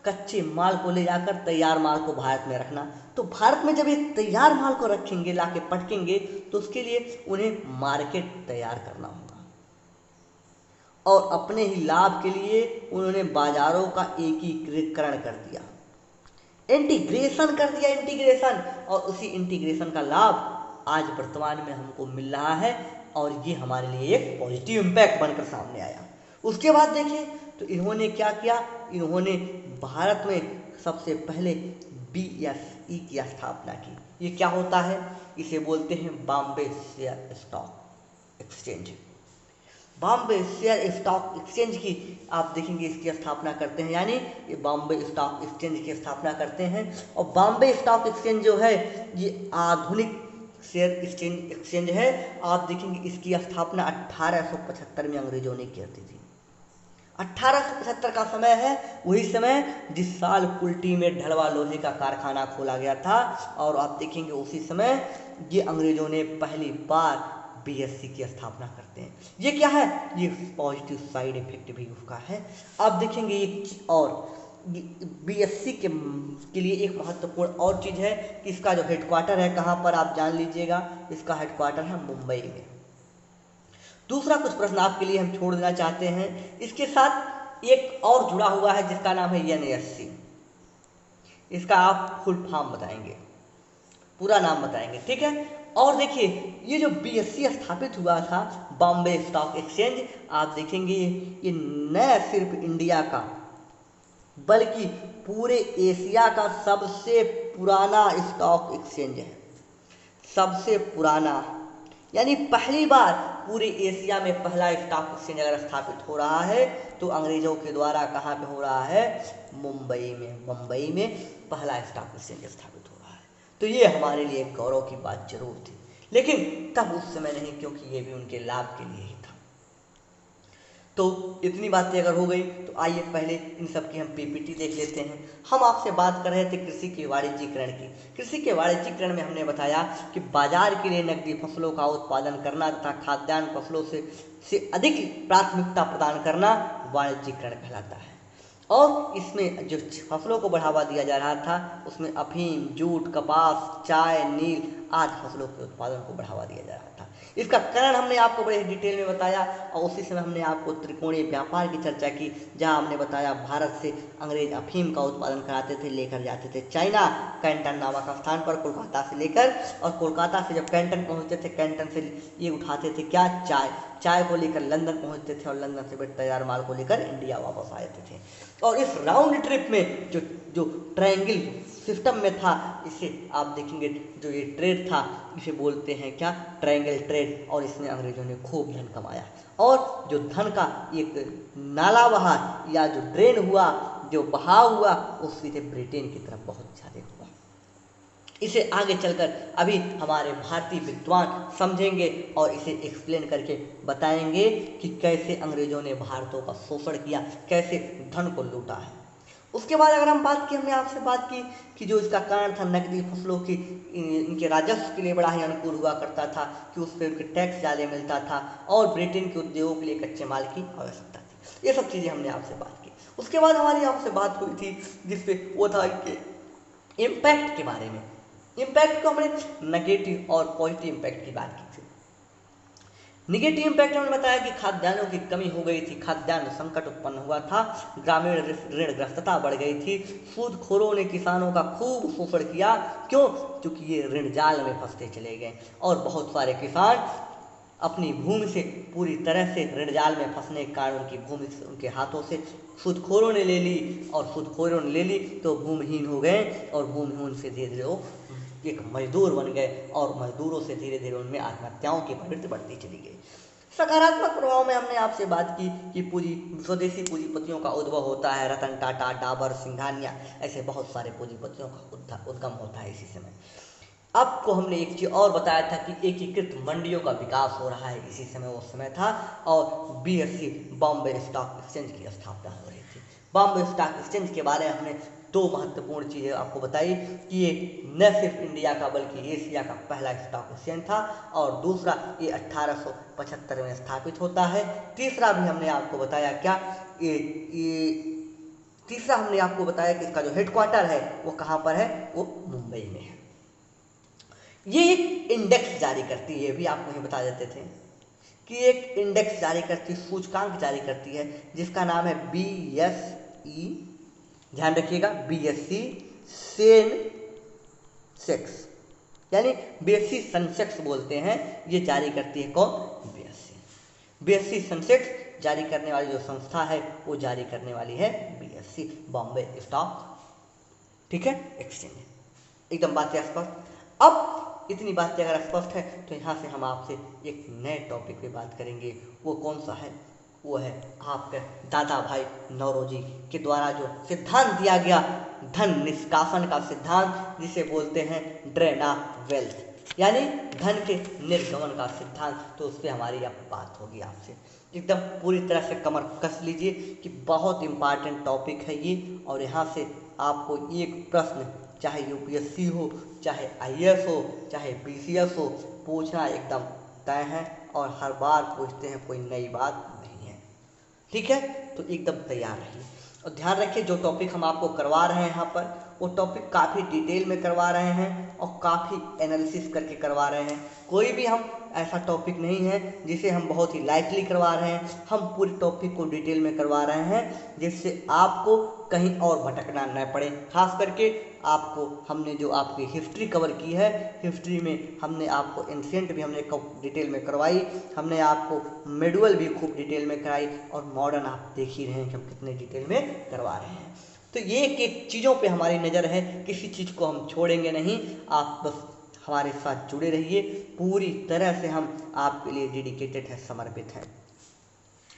कच्चे माल को ले जाकर तैयार माल को भारत में रखना। तो भारत में जब ये तैयार माल को रखेंगे, लाके पटकेंगे, तो उसके लिए उन्हें मार्केट तैयार करना होगा, और अपने ही लाभ के लिए उन्होंने बाजारों का एकीकरण कर दिया, इंटीग्रेशन कर दिया, इंटीग्रेशन। और उसी इंटीग्रेशन का लाभ आज वर्तमान में हमको मिल रहा है, और ये हमारे लिए एक पॉजिटिव इम्पैक्ट बनकर सामने आया। उसके बाद देखिए तो इन्होंने क्या किया, इन्होंने भारत में सबसे पहले BSE की स्थापना की। ये क्या होता है, इसे बोलते हैं Bombay share stock exchange. Bombay share stock exchange की आप देखेंगे इसकी स्थापना करते हैं, यानी ये बॉम्बे स्टॉक एक्सचेंज की स्थापना करते हैं। और बॉम्बे स्टॉक एक्सचेंज जो है ये आधुनिक शेयर एक्सचेंज है। आप देखेंगे इसकी स्थापना 1875 में अंग्रेजों ने की थी। 1875 का समय है, वही समय जिस साल कुल्टी में ढलवा लोहे का कारखाना खोला गया था। और आप देखेंगे उसी समय ये अंग्रेजों ने पहली बार BSE की स्थापना करते हैं। ये क्या है, ये पॉजिटिव साइड इफेक्ट भी उसका है। आप देखेंगे एक और BSE के लिए एक महत्वपूर्ण और चीज़ है कि इसका जो हेडक्वार्टर है कहाँ पर, आप जान लीजिएगा, इसका हेडक्वार्टर है मुंबई में। दूसरा कुछ प्रश्न आपके लिए हम छोड़ देना चाहते हैं, इसके साथ एक और जुड़ा हुआ है जिसका नाम है NSC। इसका आप फुल फॉर्म बताएंगे, पूरा नाम बताएंगे, ठीक है। और देखिए ये जो BSE स्थापित हुआ था, बॉम्बे स्टॉक एक्सचेंज, आप देखेंगे ये न सिर्फ इंडिया का बल्कि पूरे एशिया का सबसे पुराना स्टॉक एक्सचेंज है। सबसे पुराना, यानी पहली बार पूरे एशिया में पहला स्टॉक एक्सचेंज अगर स्थापित हो रहा है तो अंग्रेजों के द्वारा कहाँ पे हो रहा है, मुंबई में पहला स्टॉक एक्सचेंज स्थापित हो रहा है। तो ये हमारे लिए एक गौरव की बात जरूर थी, लेकिन तब उस समय नहीं, क्योंकि ये भी उनके लाभ के लिए ही था। तो इतनी बातें अगर हो गई तो आइए पहले इन सब की हम पीपीटी देख लेते हैं। हम आपसे बात कर रहे थे कृषि के वाणिज्यीकरण की। कृषि के वाणिज्यीकरण में हमने बताया कि बाजार के लिए नकदी फसलों का उत्पादन करना तथा खाद्यान्न फसलों से अधिक प्राथमिकता प्रदान करना वाणिज्यीकरण कहलाता है। और इसमें जो फसलों को बढ़ावा दिया जा रहा था उसमें अफीम, जूट, कपास, चाय, नील आदि फसलों के उत्पादन को बढ़ावा दिया जा रहा था। इसका कारण हमने आपको बड़े डिटेल में बताया और उसी समय हमने आपको त्रिकोणीय व्यापार की चर्चा की, जहां हमने बताया भारत से अंग्रेज अफीम का उत्पादन कराते थे, लेकर जाते थे चाइना, कैंटन नामक स्थान पर कोलकाता से लेकर, और कोलकाता से जब कैंटन पहुंचते थे, कैंटन से ये उठाते थे क्या, चाय को लेकर लंदन पहुंचते थे और लंदन से फिर तैयार माल को लेकर इंडिया वापस आते थे। और इस राउंड ट्रिप में जो ट्रायंगल सिस्टम में था, इसे आप देखेंगे जो ये ट्रेड था इसे बोलते हैं क्या, ट्रायंगल ट्रेड। और इसमें अंग्रेजों ने खूब धन कमाया और जो धन का एक नाला बहा या जो ड्रेन हुआ, जो बहाव हुआ, वो सीधे ब्रिटेन की तरफ बहुत ज़्यादा हुआ। इसे आगे चलकर अभी हमारे भारतीय विद्वान समझेंगे और इसे एक्सप्लेन करके बताएंगे कि कैसे अंग्रेजों ने भारतों का शोषण किया, कैसे धन को लूटा है। उसके बाद अगर हम बात की, हमने आपसे बात की कि जो इसका कारण था नकदी फसलों की, इनके राजस्व के लिए बड़ा ही अनुकूल हुआ करता था कि उस पर उनके टैक्स ज़्यादा मिलता था और ब्रिटेन के उद्योगों के लिए कच्चे माल की आवश्यकता थी। ये सब चीज़ें हमने आपसे बात की। उसके बाद हमारी आपसे बात हुई थी जिसपे वो था कि इम्पैक्ट के बारे में। इम्पैक्ट को हमने नेगेटिव और पॉजिटिव इम्पैक्ट की बात की थी। निगेटिव इम्पैक्ट हमने बताया कि खाद्यान्नों की कमी हो गई थी, खाद्यान्न संकट उत्पन्न हुआ था, ग्रामीण ऋणग्रस्तता बढ़ गई थी, सूदखोरों ने किसानों का खूब शोषण किया। क्यों? क्योंकि ये ऋण जाल में फंसते चले गए और बहुत सारे किसान अपनी भूमि से पूरी तरह से ऋण जाल में फंसने के कारण उनकी भूमि उनके हाथों से सूदखोरों ने ले ली, और सूदखोरों ने ले ली तो भूमिहीन हो गए और भूमिहीन से धीरे धीरे वो एक मजदूर बन गए और मजदूरों से धीरे धीरे उनमें आत्महत्याओं की प्रवृत्ति बढ़ती चली गई। सकारात्मक प्रभाव में हमने आपसे बात की कि स्वदेशी पूंजीपतियों का उद्भव होता है, रतन टाटा, डाबर, सिंघानिया, ऐसे बहुत सारे पूंजीपतियों का उद्गम होता है इसी समय। आपको हमने एक चीज़ और बताया था कि एकीकृत मंडियों का विकास हो रहा है, इसी समय वो समय था, और BSE बॉम्बे स्टॉक एक्सचेंज की स्थापना हो रही थी। बॉम्बे स्टॉक एक्सचेंज के बारे में हमने दो महत्वपूर्ण चीज़ें आपको बताई कि ये न सिर्फ इंडिया का बल्कि एशिया का पहला स्टॉक एक्सचेंज था, और दूसरा ये 1875 में स्थापित होता है। तीसरा भी हमने आपको बताया क्या, तीसरा हमने आपको बताया कि इसका जो हेडक्वार्टर है वो कहाँ पर है, वो मुंबई में है। ये एक इंडेक्स जारी करती है, ये भी आपको ही बता देते थे कि एक इंडेक्स जारी करती, सूचकांक जारी करती है जिसका नाम है BSE, ध्यान रखिएगा, BSE सेंसेक्स, यानी BSE सेंसेक्स बोलते हैं, ये जारी करती है कौन, BSE सेंसेक्स जारी करने वाली जो संस्था है वो जारी करने वाली है BSE, बॉम्बे स्टॉक, ठीक है, एक्सचेंज। एकदम बातें स्पष्ट। अब इतनी बातें अगर स्पष्ट है तो यहाँ से हम आपसे एक नए टॉपिक पे बात करेंगे। वो कौन सा है, वो है आपके दादा भाई नौरोजी के द्वारा जो सिद्धांत दिया गया, धन निष्कासन का सिद्धांत, जिसे बोलते हैं ड्रेन ऑफ वेल्थ, यानी धन के निर्गमन का सिद्धांत। तो उस पर हमारी अब बात होगी आपसे, एकदम पूरी तरह से कमर कस लीजिए कि बहुत इम्पॉर्टेंट टॉपिक है ये, और यहाँ से आपको एक प्रश्न चाहे UPSC हो, चाहे IAS हो, चाहे BCS हो, पूछना एकदम तय है, और हर बार पूछते हैं, कोई नई बात नहीं है, ठीक है। तो एकदम तैयार रहिए और ध्यान रखिए जो टॉपिक हम आपको करवा रहे हैं यहाँ पर, वो टॉपिक काफ़ी डिटेल में करवा रहे हैं और काफ़ी एनालिसिस करके करवा रहे हैं। कोई भी हम ऐसा टॉपिक नहीं है जिसे हम बहुत ही लाइटली करवा रहे हैं, हम पूरी टॉपिक को डिटेल में करवा रहे हैं जिससे आपको कहीं और भटकना न पड़े। खास करके आपको हमने जो आपकी हिस्ट्री कवर की है, हिस्ट्री में हमने आपको एंशिएंट भी हमने डिटेल में करवाई, हमने आपको मेडुअल भी खूब डिटेल में कराई, और मॉडर्न आप देख ही रहे हैं कि हम कितने डिटेल में करवा रहे हैं। तो ये एक चीज़ों पे हमारी नज़र है, किसी चीज़ को हम छोड़ेंगे नहीं, आप बस हमारे साथ जुड़े रहिए, पूरी तरह से हम आपके लिए डेडिकेटेड है, समर्पित हैं।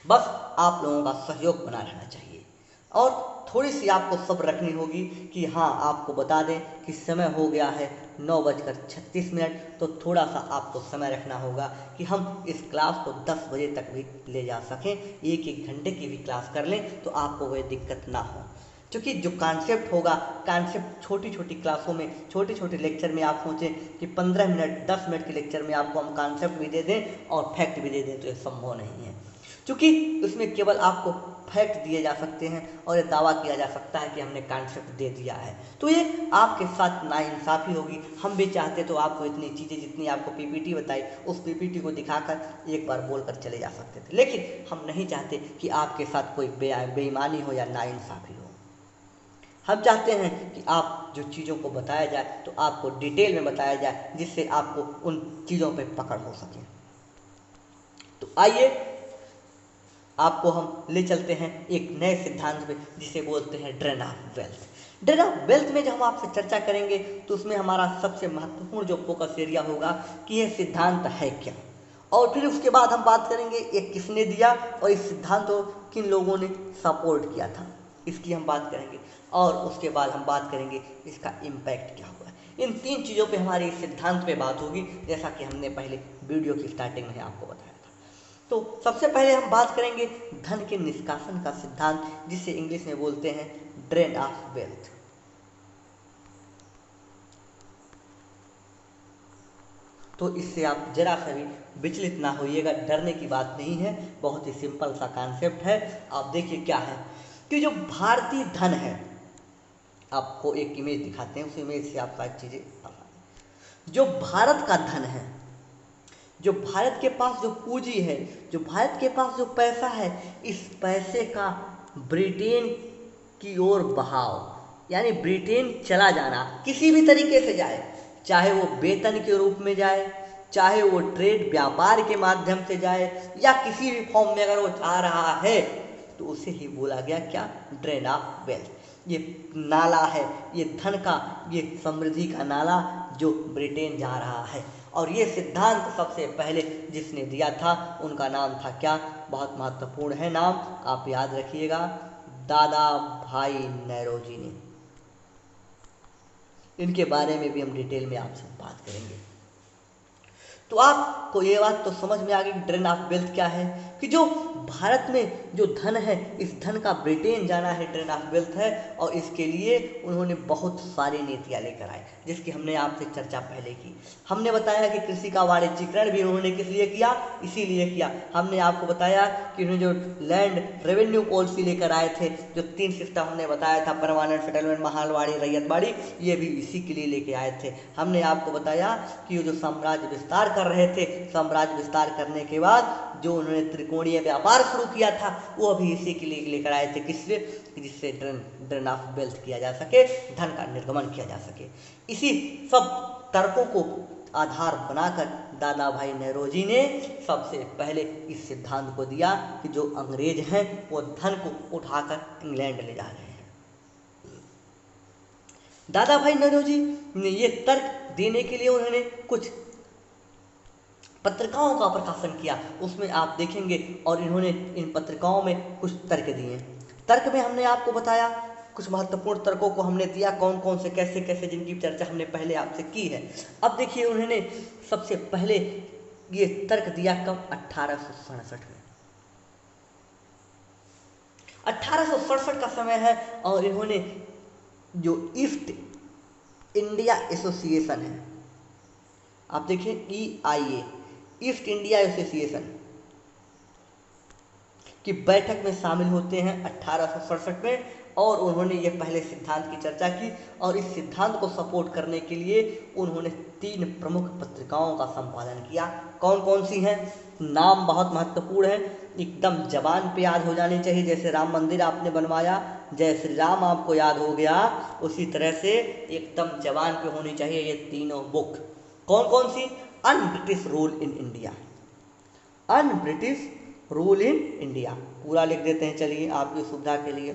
बस आप लोगों का सहयोग बना रहना चाहिए और थोड़ी सी आपको सब्र रखनी होगी कि हाँ, आपको बता दें कि समय हो गया है 9:36, तो थोड़ा सा आपको समय रखना होगा कि हम इस क्लास को 10 बजे तक भी ले जा सकें। एक एक घंटे की भी क्लास कर लें तो आपको वह दिक्कत ना हो, क्योंकि जो कॉन्सेप्ट होगा, कॉन्सेप्ट छोटी छोटी क्लासों में, छोटे छोटे लेक्चर में आप सोचें कि 15 मिनट 10 मिनट के लेक्चर में आपको हम कॉन्सेप्ट भी दे दें और फैक्ट भी दे दें, तो ये संभव नहीं है, क्योंकि उसमें केवल आपको फैक्ट दिए जा सकते हैं और ये दावा किया जा सकता है कि हमने कॉन्सेप्ट दे दिया है, तो ये आपके साथ नाइंसाफ़ी होगी। हम भी चाहते तो आपको इतनी चीज़ें जितनी आपको पीपीटी बताई, उस पीपीटी को दिखाकर एक बार बोलकर चले जा सकते थे, लेकिन हम नहीं चाहते कि आपके साथ कोई बेईमानी हो या नाइंसाफ़ी हो। हम चाहते हैं कि आप जो चीज़ों को बताया जाए तो आपको डिटेल में बताया जाए, जिससे आपको उन चीज़ों पे पकड़ हो सके। तो आइए आपको हम ले चलते हैं एक नए सिद्धांत पे, जिसे बोलते हैं drain of wealth. Drain of wealth में जब हम आपसे चर्चा करेंगे तो उसमें हमारा सबसे महत्वपूर्ण जो फोकस एरिया होगा कि यह सिद्धांत है क्या, और फिर उसके बाद हम बात करेंगे ये किसने दिया और इस सिद्धांत को किन लोगों ने सपोर्ट किया था, इसकी हम बात करेंगे, और उसके बाद हम बात करेंगे इसका इम्पैक्ट क्या हुआ। इन 3 चीज़ों पे हमारी इस सिद्धांत पे बात होगी, जैसा कि हमने पहले वीडियो की स्टार्टिंग में आपको बताया था। तो सबसे पहले हम बात करेंगे धन के निष्कासन का सिद्धांत, जिसे इंग्लिश में बोलते हैं ड्रेन ऑफ वेल्थ। तो इससे आप जरा सा भी विचलित ना होइएगा, डरने की बात नहीं है, बहुत ही सिंपल सा कॉन्सेप्ट है। आप देखिए क्या है कि जो भारतीय धन है, आपको एक इमेज दिखाते हैं, उस इमेज से आप सारी चीज़ें आसान। जो भारत का धन है, जो भारत के पास जो पूंजी है, जो भारत के पास जो पैसा है, इस पैसे का ब्रिटेन की ओर बहाव, यानी ब्रिटेन चला जाना, किसी भी तरीके से जाए, चाहे वो वेतन के रूप में जाए, चाहे वो ट्रेड व्यापार के माध्यम से जाए, या किसी भी फॉर्म में अगर वो जा रहा है, तो उसे ही बोला गया क्या, ड्रेन ऑफ वेल्थ। ये नाला है, ये धन का, ये समृद्धि का नाला जो ब्रिटेन जा रहा है। और ये सिद्धांत सबसे पहले जिसने दिया था, उनका नाम था क्या, बहुत महत्वपूर्ण है नाम, आप याद रखिएगा, दादा भाई नौरोजी ने। इनके बारे में भी हम डिटेल में आपसे बात करेंगे। तो आपको ये बात तो समझ में आ गई ड्रेन ऑफ वेल्थ क्या है, कि जो भारत में जो धन है, इस धन का ब्रिटेन जाना है, ड्रेन ऑफ वेल्थ है। और इसके लिए उन्होंने बहुत सारी नीतियाँ लेकर आए, जिसकी हमने आपसे चर्चा पहले की। हमने बताया कि कृषि का वाणिज्यीकरण भी उन्होंने किस लिए किया, इसीलिए किया। हमने आपको बताया कि उन्होंने जो लैंड रेवेन्यू पॉलिसी लेकर आए थे, जो 3 सिस्टम हमने बताया था, परमानेंट सेटलमेंट, महालवाड़ी, रैयतवाड़ी, ये भी इसी के लिए लेके आए थे। हमने आपको बताया कि जो साम्राज्य विस्तार कर रहे थे, साम्राज्य विस्तार करने के बाद जो उन्होंने त्रिकोणीय व्यापार शुरू किया था, वो अभी इसी के लिए लेकर आए थे, किससे, जिससे ड्रेन ऑफ वेल्थ किया जा सके, धन का निर्गमन किया जा सके। इसी सब तर्कों को आधार बनाकर दादा भाई नौरोजी ने सबसे पहले इस सिद्धांत को दिया कि जो अंग्रेज हैं वो धन को उठाकर इंग्लैंड ले जा रहे हैं। दादा भाई नौरोजी ने ये तर्क देने के लिए उन्होंने कुछ पत्रिकाओं का प्रकाशन किया, उसमें आप देखेंगे, और इन्होंने इन पत्रिकाओं में कुछ तर्क दिए। तर्क में हमने आपको बताया, कुछ महत्वपूर्ण तर्कों को हमने दिया, कौन कौन से, कैसे कैसे, जिनकी चर्चा हमने पहले आपसे की है। अब देखिए, उन्होंने सबसे पहले ये तर्क दिया कब, 1867 में। 1867 का समय है, और इन्होंने जो ईस्ट इंडिया एसोसिएशन है, आप देखिए EIA, ईस्ट इंडिया एसोसिएशन की बैठक में शामिल होते हैं 1867 में, और उन्होंने ये पहले सिद्धांत की चर्चा की, और इस सिद्धांत को सपोर्ट करने के लिए उन्होंने 3 प्रमुख पत्रिकाओं का संपादन किया। कौन कौन सी हैं, नाम बहुत महत्वपूर्ण है, एकदम जबान पे याद हो जानी चाहिए। जैसे राम मंदिर आपने बनवाया, जय श्री राम आपको याद हो गया, उसी तरह से एकदम जबान पे होनी चाहिए ये तीनों बुक। कौन कौन सी, un British rule in India, un British rule in India, पूरा लिख देते हैं, चलिए आपकी सुविधा के लिए।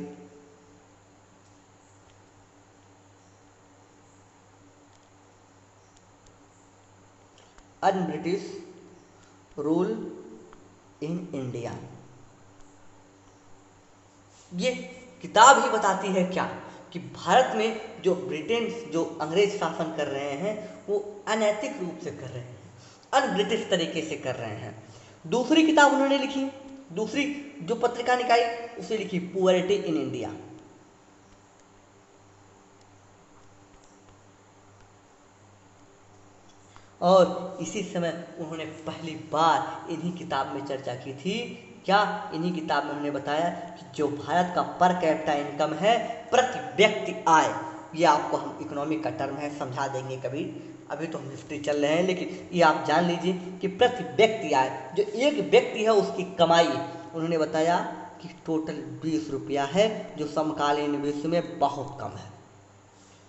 Un British rule in India, ये किताब ही बताती है क्या, कि भारत में जो ब्रिटेन, जो अंग्रेज शासन कर रहे हैं वो अनैतिक रूप से कर रहे हैं, अन ब्रिटिश तरीके से कर रहे हैं। दूसरी किताब उन्होंने लिखी, दूसरी जो पत्रिका निकाली उसे लिखी पुअर्टी इन इंडिया। और इसी समय उन्होंने पहली बार इन्हीं किताब में चर्चा की थी, क्या, इन्हीं किताब में उन्होंने बताया कि जो भारत का पर कैपिटा इनकम है, प्रति व्यक्ति आय, ये आपको हम इकोनॉमिक का टर्म है, समझा देंगे कभी, अभी तो हम हिस्ट्री चल रहे हैं, लेकिन ये आप जान लीजिए कि प्रति व्यक्ति आय, जो एक व्यक्ति है उसकी कमाई, उन्होंने बताया कि टोटल 20 रुपया है, जो समकालीन विश्व में बहुत कम है।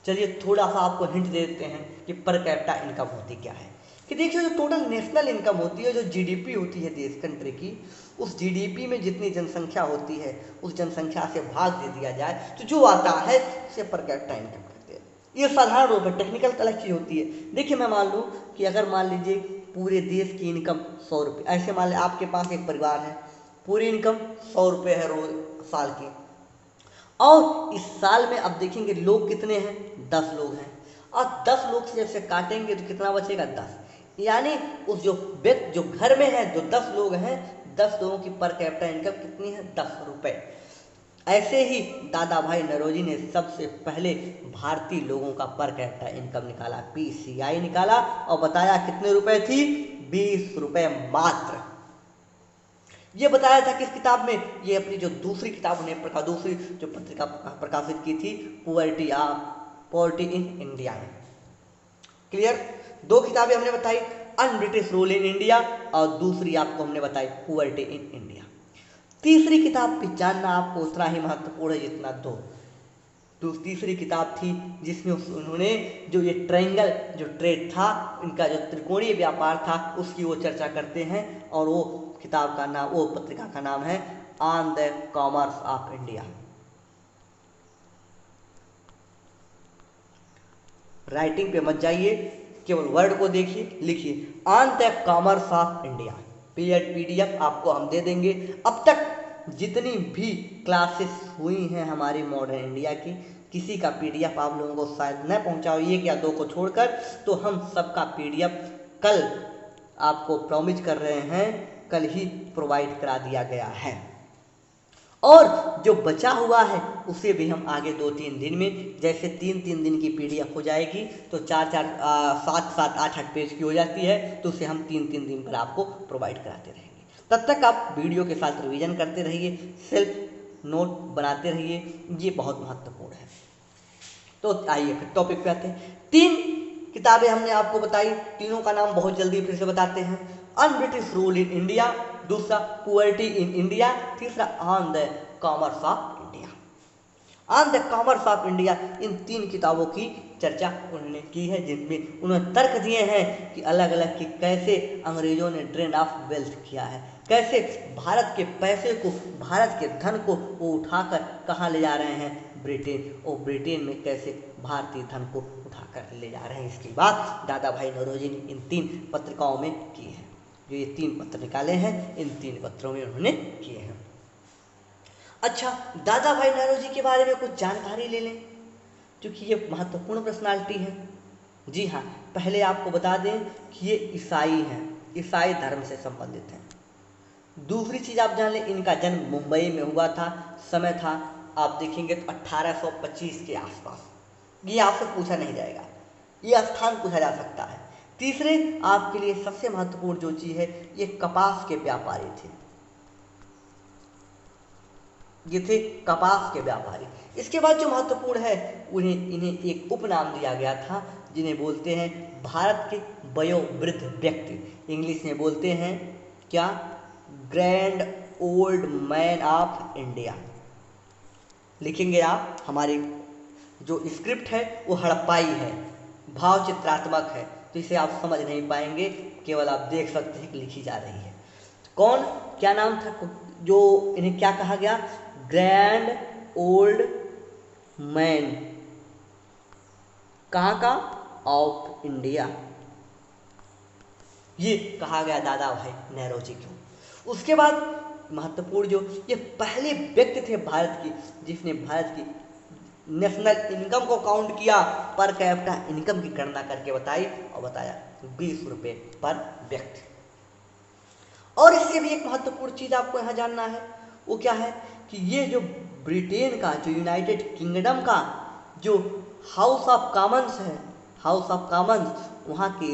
चलिए थोड़ा सा आपको हिंट दे देते हैं कि पर कैपिटा इनकम होती क्या है। कि देखिए, जो टोटल नेशनल इनकम होती है, जो जीडीपी होती है देश कंट्री की, उस जीडीपी में जितनी जनसंख्या होती है उस जनसंख्या से भाग दे दिया जाए तो जो आता है उसे पर कैपिटा इनकम कहते हैं। ये साधारण रूप है, टेक्निकल अलग चीज़ होती है। देखिए मैं मान लूँ कि अगर मान लीजिए पूरे देश की इनकम 100 रुपये, ऐसे मान लें आपके पास एक परिवार है, पूरी इनकम 100 रुपये है रोज साल की, और इस साल में अब देखेंगे लोग कितने हैं, 10 लोग हैं, और 10 लोग से जब से काटेंगे तो कितना बचेगा, 10, यानी उस जो व्यक्ति जो घर में है, जो 10 लोग हैं, 10 लोगों की पर कैपिटा इनकम कितनी है, 10 रुपये। ऐसे ही दादा भाई नौरोजी ने सबसे पहले भारतीय लोगों का पर कैपिटा इनकम निकाला, पीसीआई निकाला, और बताया कितने रुपए थी, 20 रुपये मात्र। ये बताया था किस किताब में, ये अपनी जो दूसरी किताब उन्हें दूसरी जो पत्रिका प्रकाशित की थी, पॉवर्टी इन इंडिया में। क्लियर, 2 किताबें हमने बताई, अन ब्रिटिश रूल इन इंडिया, और दूसरी आपको हमने बताई पॉवर्टी इन इंडिया। तीसरी किताब भी जानना आपको उतना ही महत्वपूर्ण है जितना 2। तीसरी किताब थी जिसमें उन्होंने जो ये ट्रायंगल जो ट्रेड था, इनका जो त्रिकोणीय व्यापार था, उसकी वो चर्चा करते हैं, और वो किताब का नाम, वो पत्रिका का नाम है on the commerce of India. Writing पे मत जाइए, केवल वर्ड को देखिए, लिखिए on the commerce of India. PDF आपको हम दे देंगे। अब तक जितनी भी क्लासेस हुई हैं हमारी मॉडर्न इंडिया की, किसी का पीडीएफ आप लोगों को शायद न पहुंचा हो, एक या 2 को छोड़कर, तो हम सबका पीडीएफ कल आपको प्रॉमिस कर रहे हैं, कल ही प्रोवाइड करा दिया गया है। और जो बचा हुआ है उसे भी हम आगे 2-3 दिन में, जैसे 3-3 दिन की पीडीएफ हो जाएगी तो 4-4 7-7 8-8 पेज की हो जाती है, तो उसे हम 3-3 दिन पर आपको प्रोवाइड कराते रहेंगे। तब तक आप वीडियो के साथ रिवीजन करते रहिए, सेल्फ नोट बनाते रहिए, ये बहुत महत्वपूर्ण है। तो आइए फिर टॉपिक पे आते हैं। 3 किताबें हमने आपको बताई, तीनों का नाम बहुत जल्दी फिर से बताते हैं। Un British rule in India, दूसरा पुअर्टी इन इंडिया, तीसरा on the commerce of India. On the commerce of India, इन 3 किताबों की चर्चा उन्होंने की है, जिनमें उन्होंने तर्क दिए हैं कि अलग अलग कि कैसे अंग्रेजों ने ड्रेन ऑफ वेल्थ किया है, कैसे भारत के पैसे को, भारत के धन को वो उठाकर कहाँ ले जा रहे हैं, ब्रिटेन, और ब्रिटेन में कैसे भारतीय धन को उठाकर ले जा रहे हैं। इसकी बात दादा भाई नौरोजी ने इन 3 पत्रिकाओं में की है। जो ये 3 पत्र निकाले हैं, इन 3 पत्रों में उन्होंने किए हैं। अच्छा, दादा भाई नौरोजी के बारे में कुछ जानकारी ले लें, क्योंकि ये महत्वपूर्ण पर्सनालिटी है। जी हाँ, पहले आपको बता दें कि ये ईसाई हैं, ईसाई धर्म से संबंधित हैं। दूसरी चीज़ आप जान लें, इनका जन्म मुंबई में हुआ था, समय था आप देखेंगे तो 1825 के आसपास। ये आपसे पूछा नहीं जाएगा, ये स्थान पूछा जा सकता है। तीसरे आपके लिए सबसे महत्वपूर्ण जो चीज़ है, ये कपास के व्यापारी थे, ये थे कपास के व्यापारी। इसके बाद जो महत्वपूर्ण है, इन्हें एक उपनाम दिया गया था, जिन्हें बोलते हैं भारत के वयोवृद्ध व्यक्ति, इंग्लिश में बोलते हैं क्या, grand old man of India. लिखेंगे आप, हमारी जो स्क्रिप्ट है वो हड़प्पाई है, भाव चित्रात्मक है, तो इसे आप समझ नहीं पाएंगे, केवल आप देख सकते हैं कि लिखी जा रही है। कौन, क्या नाम था, जो इन्हें क्या कहा गया, ग्रैंड ओल्ड मैन, कहाँ का, ऑफ इंडिया, ये कहा गया दादा भाई नौरोजी को। उसके बाद महत्वपूर्ण जो ये पहले व्यक्ति थे भारत की जिसने भारत की नेशनल इनकम को काउंट किया, पर कैपिटा इनकम की गणना करके बताई और बताया 20 रुपये पर व्यक्ति। और इससे भी एक महत्वपूर्ण चीज आपको यहाँ जानना है, वो क्या है कि ये जो ब्रिटेन का, जो यूनाइटेड किंगडम का जो हाउस ऑफ कॉमन्स है, हाउस ऑफ कॉमन्स, वहाँ के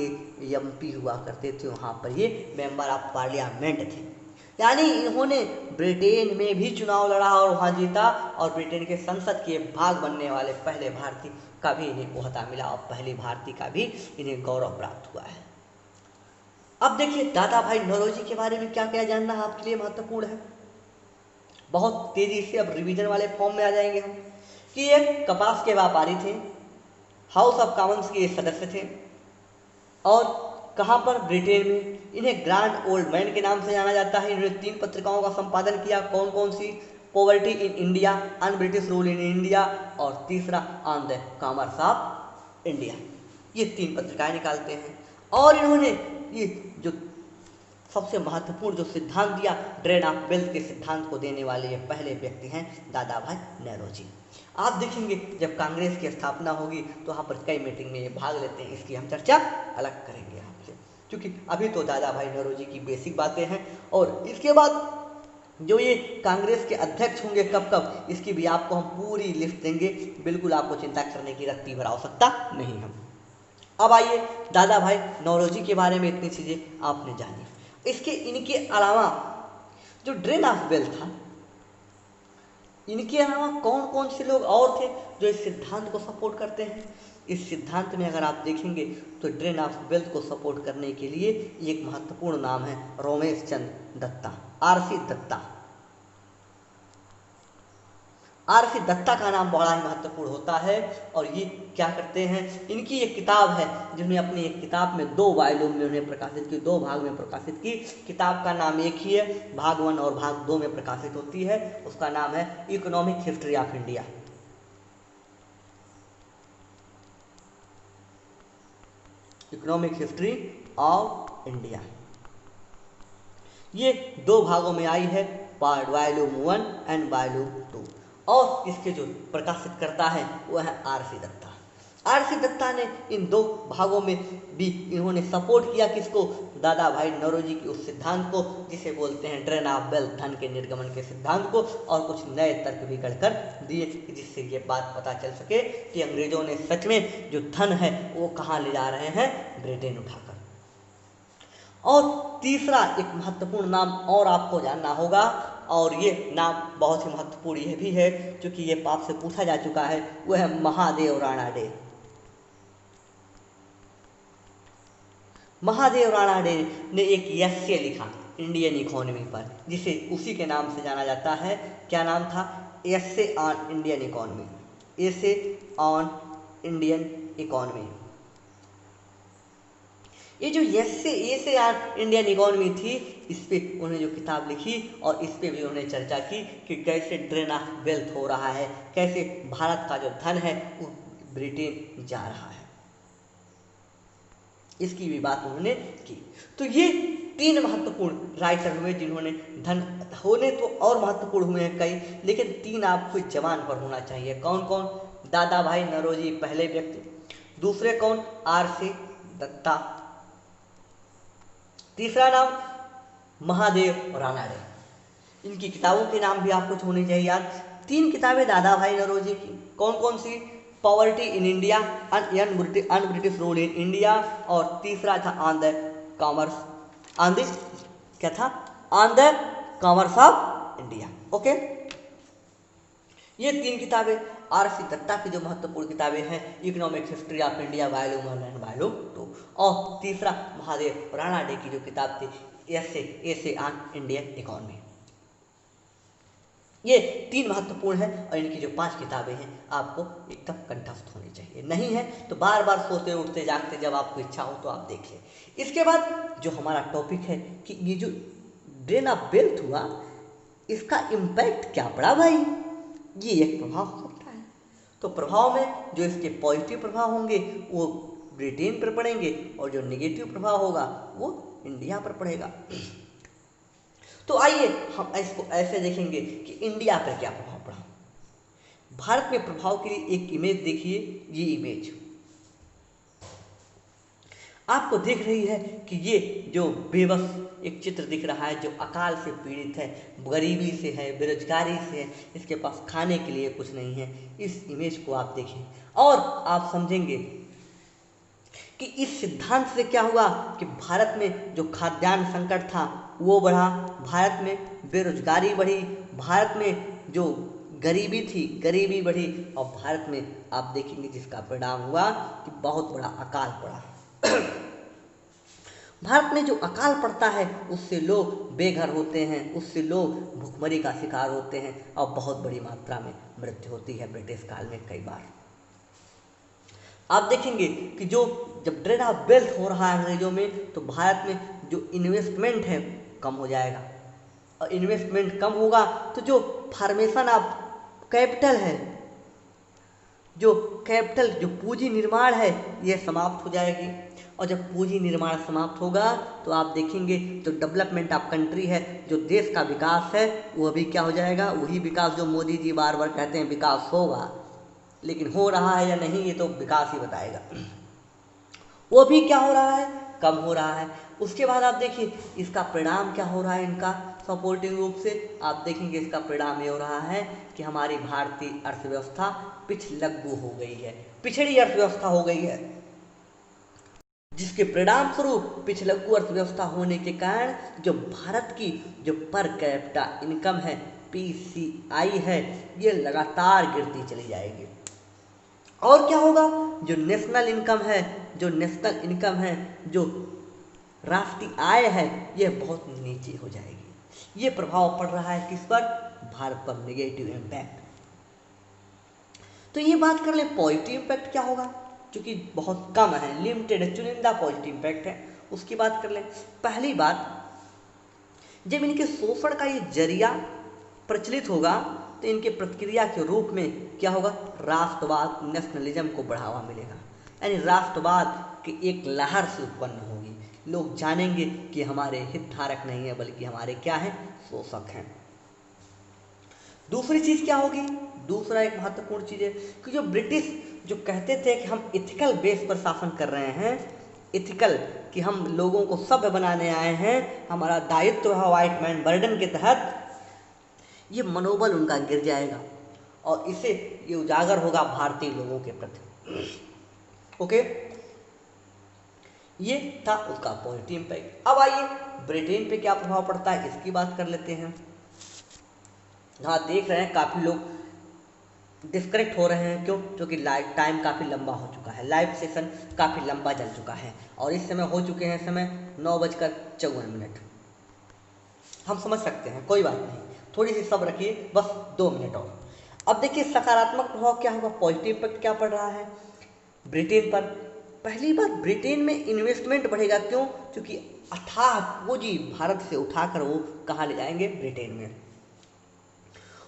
एमपी हुआ करते थे, वहाँ पर ये मेंबर ऑफ पार्लियामेंट थे। यानी इन्होंने ब्रिटेन में भी चुनाव लड़ा और वहाँ जीता, और ब्रिटेन के संसद के भाग बनने वाले पहले भारतीय का भी इन्हें ओहदा मिला और पहले भारतीय का भी इन्हें गौरव प्राप्त हुआ है। अब देखिए दादा भाई नौरोजी के बारे में क्या क्या जानना है आपके लिए महत्वपूर्ण है। बहुत तेजी से अब रिवीजन वाले फॉर्म में आ जाएंगे हम कि एक कपास के व्यापारी थे, हाउस ऑफ कॉमन्स के सदस्य थे, और कहाँ पर, ब्रिटेन में। इन्हें ग्रैंड ओल्ड मैन के नाम से जाना जाता है। इन्होंने 3 पत्रिकाओं का संपादन किया। कौन कौन सी? Poverty in India, un British rule in India, और तीसरा on the commerce of India. ये 3 पत्रिकाएं निकालते हैं। और इन्होंने ये जो सबसे महत्वपूर्ण जो सिद्धांत दिया, ड्रेन ऑफ वेल्थ के सिद्धांत को देने वाले ये पहले व्यक्ति हैं दादा भाई नौरोजी। आप देखेंगे जब कांग्रेस की स्थापना होगी तो वहाँ पर कई मीटिंग में ये भाग लेते हैं, इसकी हम चर्चा अलग करेंगे आपसे, क्योंकि अभी तो दादा भाई नौरोजी की बेसिक बातें हैं। और इसके बाद जो ये कांग्रेस के अध्यक्ष होंगे कब कब, इसकी भी आपको हम पूरी लिस्ट देंगे, बिल्कुल आपको चिंता करने की रत्ती भर आवश्यकता नहीं हम। अब आइए दादा भाई नौरोजी के बारे में इतनी चीज़ें आपने जानी। इसके इनके अलावा जो ड्रेन ऑफ वेल्थ था, इनके अलावा कौन कौन से लोग और थे जो इस सिद्धांत को सपोर्ट करते हैं। इस सिद्धांत में अगर आप देखेंगे तो ड्रेन ऑफ वेल्थ को सपोर्ट करने के लिए एक महत्वपूर्ण नाम है रोमेश चंद्र दत्ता, आरसी दत्ता। आरसी दत्ता का नाम बड़ा ही महत्वपूर्ण होता है। और ये क्या करते हैं, इनकी एक किताब है जिन्होंने अपनी एक किताब में 2 वॉल्यूम में उन्हें प्रकाशित की, 2 भाग में प्रकाशित की। किताब का नाम एक ही है, भाग 1 और भाग 2 में प्रकाशित होती है। उसका नाम है economic history of India. Economic history of India ये 2 भागों में आई है, पार्ट वॉल्यूम 1 एंड वॉल्यूम 2। और इसके जो प्रकाशित करता है वह है आरसी दत्ता। आरसी दत्ता ने इन 2 भागों में भी इन्होंने सपोर्ट किया किसको, दादा भाई नौरोजी की उस सिद्धांत को जिसे बोलते हैं ड्रेन ऑफ वेल्थ, धन के निर्गमन के सिद्धांत को, और कुछ नए तर्क भी गढ़कर दिए जिससे ये बात पता चल सके कि अंग्रेजों ने सच में जो धन है वो कहाँ ले जा रहे हैं, ब्रिटेन उठाकर। और तीसरा एक महत्वपूर्ण नाम और आपको जानना होगा, और ये नाम बहुत ही महत्वपूर्ण यह भी है क्योंकि ये पाप से पूछा जा चुका है, वह है महादेव राणा डे। महादेव राणा डे ने एक एस्से लिखा इंडियन इकोनॉमी पर, जिसे उसी के नाम से जाना जाता है। क्या नाम था? Essay on Indian economy, essay on Indian economy. ये जो एस्से ऑन इंडियन इकोनॉमी थी, इस पे उन्होंने जो किताब लिखी और इस पे भी उन्होंने चर्चा की कि कैसे ड्रेन ऑफ वेल्थ हो रहा है, कैसे भारत का जो धन है वो ब्रिटेन जा रहा है, इसकी भी बात उन्होंने की। तो ये 3 महत्वपूर्ण राइटर हुए जिन्होंने धन होने तो और महत्वपूर्ण हुए हैं कई, लेकिन 3 आपको जबान पर होना चाहिए। कौन कौन? दादा भाई नौरोजी पहले व्यक्ति, दूसरे कौन? आरसी दत्ता, तीसरा नाम महादेव राणा डे। इनकी किताबों के नाम भी आपको होने चाहिए याद। 3 किताबें दादा भाई नौरोजी की, कौन कौन सी? Poverty in India, un British rule in India, और तीसरा था on the commerce, on the क्या था? On the commerce of India. Okay, ये 3 किताबें आरसी दत्ता की जो महत्वपूर्ण किताबें हैं, economic history of India volume 1 and volume 2, और तीसरा महादेव राणा डे की जो किताब थी एस्से ऑन इंडियन इकोनॉमी। ये 3 महत्वपूर्ण है और इनकी जो 5 किताबें हैं आपको एकदम कंठस्थ होनी चाहिए। नहीं है तो बार बार सोते उठते जागते जब आपको इच्छा हो तो आप देख लें। इसके बाद जो हमारा टॉपिक है कि ये जो ड्रेन ऑफ वेल्थ हुआ, इसका इम्पैक्ट क्या पड़ा भाई, ये एक प्रभाव हो सकता है। तो प्रभाव में जो इसके पॉजिटिव प्रभाव होंगे वो ब्रिटेन पर पड़ेंगे और जो नेगेटिव प्रभाव होगा वो इंडिया पर पड़ेगा। तो आइए हम इसको ऐसे देखेंगे कि इंडिया पर क्या प्रभाव पड़ा। भारत में प्रभाव के लिए एक इमेज देखिए, ये इमेज आपको दिख रही है कि ये जो बेबस एक चित्र दिख रहा है, जो अकाल से पीड़ित है, गरीबी से है, बेरोजगारी से है, इसके पास खाने के लिए कुछ नहीं है। इस इमेज को आप देखें और आप समझेंगे कि इस सिद्धांत से क्या हुआ कि भारत में जो खाद्यान्न संकट था वो बढ़ा, भारत में बेरोजगारी बढ़ी, भारत में जो गरीबी थी गरीबी बढ़ी, और भारत में आप देखेंगे जिसका परिणाम हुआ कि बहुत बड़ा अकाल पड़ा। भारत में जो अकाल पड़ता है उससे लोग बेघर होते हैं, उससे लोग भुखमरी का शिकार होते हैं और बहुत बड़ी मात्रा में मृत्यु होती है ब्रिटिश काल में कई बार। आप देखेंगे कि जो जब ड्रेड ऑफ वेल्थ हो रहा है अंग्रेजों में, तो भारत में जो इन्वेस्टमेंट है कम हो जाएगा, और इन्वेस्टमेंट कम होगा तो जो फॉर्मेशन ऑफ कैपिटल है, जो कैपिटल जो पूंजी निर्माण है ये समाप्त हो जाएगी, और जब पूंजी निर्माण समाप्त होगा तो आप देखेंगे जो डेवलपमेंट ऑफ कंट्री है, जो देश का विकास है वो भी क्या हो जाएगा, वही विकास जो मोदी जी बार बार कहते हैं विकास होगा, लेकिन हो रहा है या नहीं ये तो विकास ही बताएगा, वो भी क्या हो रहा है, कम हो रहा है। उसके बाद आप देखिए इसका परिणाम क्या हो रहा है, इनका सपोर्टिंग रूप से आप देखेंगे इसका परिणाम ये हो रहा है कि हमारी भारतीय अर्थव्यवस्था पिछलग्गू हो गई है, पिछड़ी अर्थव्यवस्था हो गई है, जिसके परिणाम स्वरूप पिछलग्गू अर्थव्यवस्था होने के कारण जो भारत की जो पर कैपिटा इनकम है PCI है ये लगातार गिरती चली जाएगी। और क्या होगा, जो नेशनल इनकम है, जो नेशनल इनकम है, जो राष्ट्रीय आय है ये बहुत नीचे हो जाएगी। ये प्रभाव पड़ रहा है किस पर, भारत पर, नेगेटिव इम्पैक्ट। तो ये बात कर ले पॉजिटिव इम्पैक्ट क्या होगा, क्योंकि बहुत कम है, लिमिटेड है, चुनिंदा पॉजिटिव इम्पैक्ट है, उसकी बात कर ले। पहली बात, जब इनके शोषण का ये जरिया प्रचलित होगा तो इनके प्रतिक्रिया के रूप में क्या होगा, राष्ट्रवाद, नेशनलिज्म को बढ़ावा मिलेगा, यानी राष्ट्रवाद की एक लहर से उत्पन्न होगी। लोग जानेंगे कि हमारे हितधारक नहीं है बल्कि हमारे क्या हैं, शोषक हैं। दूसरी चीज क्या होगी, दूसरा एक महत्वपूर्ण चीज है कि जो ब्रिटिश जो कहते थे कि हम इथिकल बेस पर शासन कर रहे हैं, इथिकल कि हम लोगों को सभ्य बनाने आए हैं, हमारा दायित्व है व्हाइट मैन बर्डन के तहत, ये मनोबल उनका गिर जाएगा और इससे ये उजागर होगा भारतीय लोगों के प्रति। ओके, ये था उसका पॉजिटिव इम्पैक्ट। अब आइए ब्रिटेन पे क्या प्रभाव पड़ता है इसकी बात कर लेते हैं। हाँ, देख रहे हैं काफ़ी लोग डिस्कनेक्ट हो रहे हैं, क्यों, क्योंकि लाइव टाइम काफ़ी लंबा हो चुका है, लाइव सेशन काफ़ी लंबा चल चुका है और इस समय हो चुके हैं समय 9:54। हम समझ सकते हैं, कोई बात नहीं, थोड़ी सी सब्र रखिए, बस 2 मिनट और। अब देखिए सकारात्मक प्रभाव क्या होगा, पॉजिटिव इम्पैक्ट क्या पड़ रहा है ब्रिटेन पर। पहली बात, ब्रिटेन में इन्वेस्टमेंट बढ़ेगा, क्यों, क्योंकि अथाह पूंजी भारत से उठाकर वो कहाँ ले जाएंगे, ब्रिटेन में।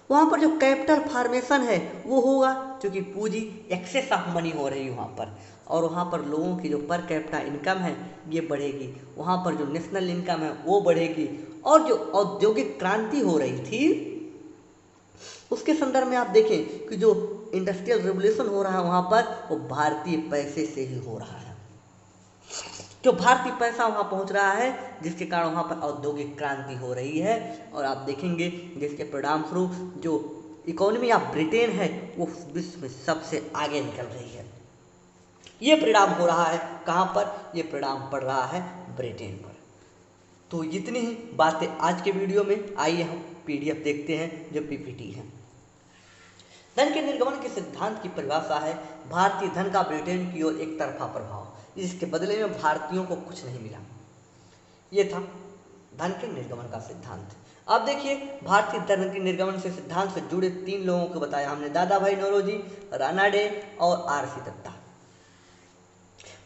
वहाँ पर जो कैपिटल फॉर्मेशन है वो होगा, क्योंकि पूंजी एक्सेस ऑफ मनी हो रही है वहाँ पर, और वहाँ पर लोगों की जो पर कैपिटा इनकम है ये बढ़ेगी, वहाँ पर जो नेशनल इनकम है वो बढ़ेगी, और जो औद्योगिक क्रांति हो रही थी उसके संदर्भ में आप देखें कि जो इंडस्ट्रियल रिवोल्यूशन हो रहा है वहाँ पर वो भारतीय पैसे से ही हो रहा है, जो भारतीय पैसा वहाँ पहुँच रहा है, जिसके कारण वहाँ पर औद्योगिक क्रांति हो रही है, और आप देखेंगे जिसके परिणाम स्वरूप जो इकोनॉमी ऑफ ब्रिटेन है वो विश्व में सबसे आगे निकल रही है। ये परिणाम हो रहा है कहाँ पर, ये परिणाम पड़ रहा है ब्रिटेन पर। तो जितनी ही बातें आज के वीडियो में, आइए हम PDF देखते हैं जो PPT है। धन के निर्गमन के सिद्धांत की परिभाषा है भारतीय धन का ब्रिटेन की ओर एक तरफा प्रभाव, जिसके बदले में भारतीयों को कुछ नहीं मिला। ये था धन के निर्गमन का सिद्धांत। अब देखिए भारतीय धन के निर्गमन से सिद्धांत से जुड़े 3 लोगों को बताया हमने, दादा भाई नौरोजी, राणा डे और RC दत्ता।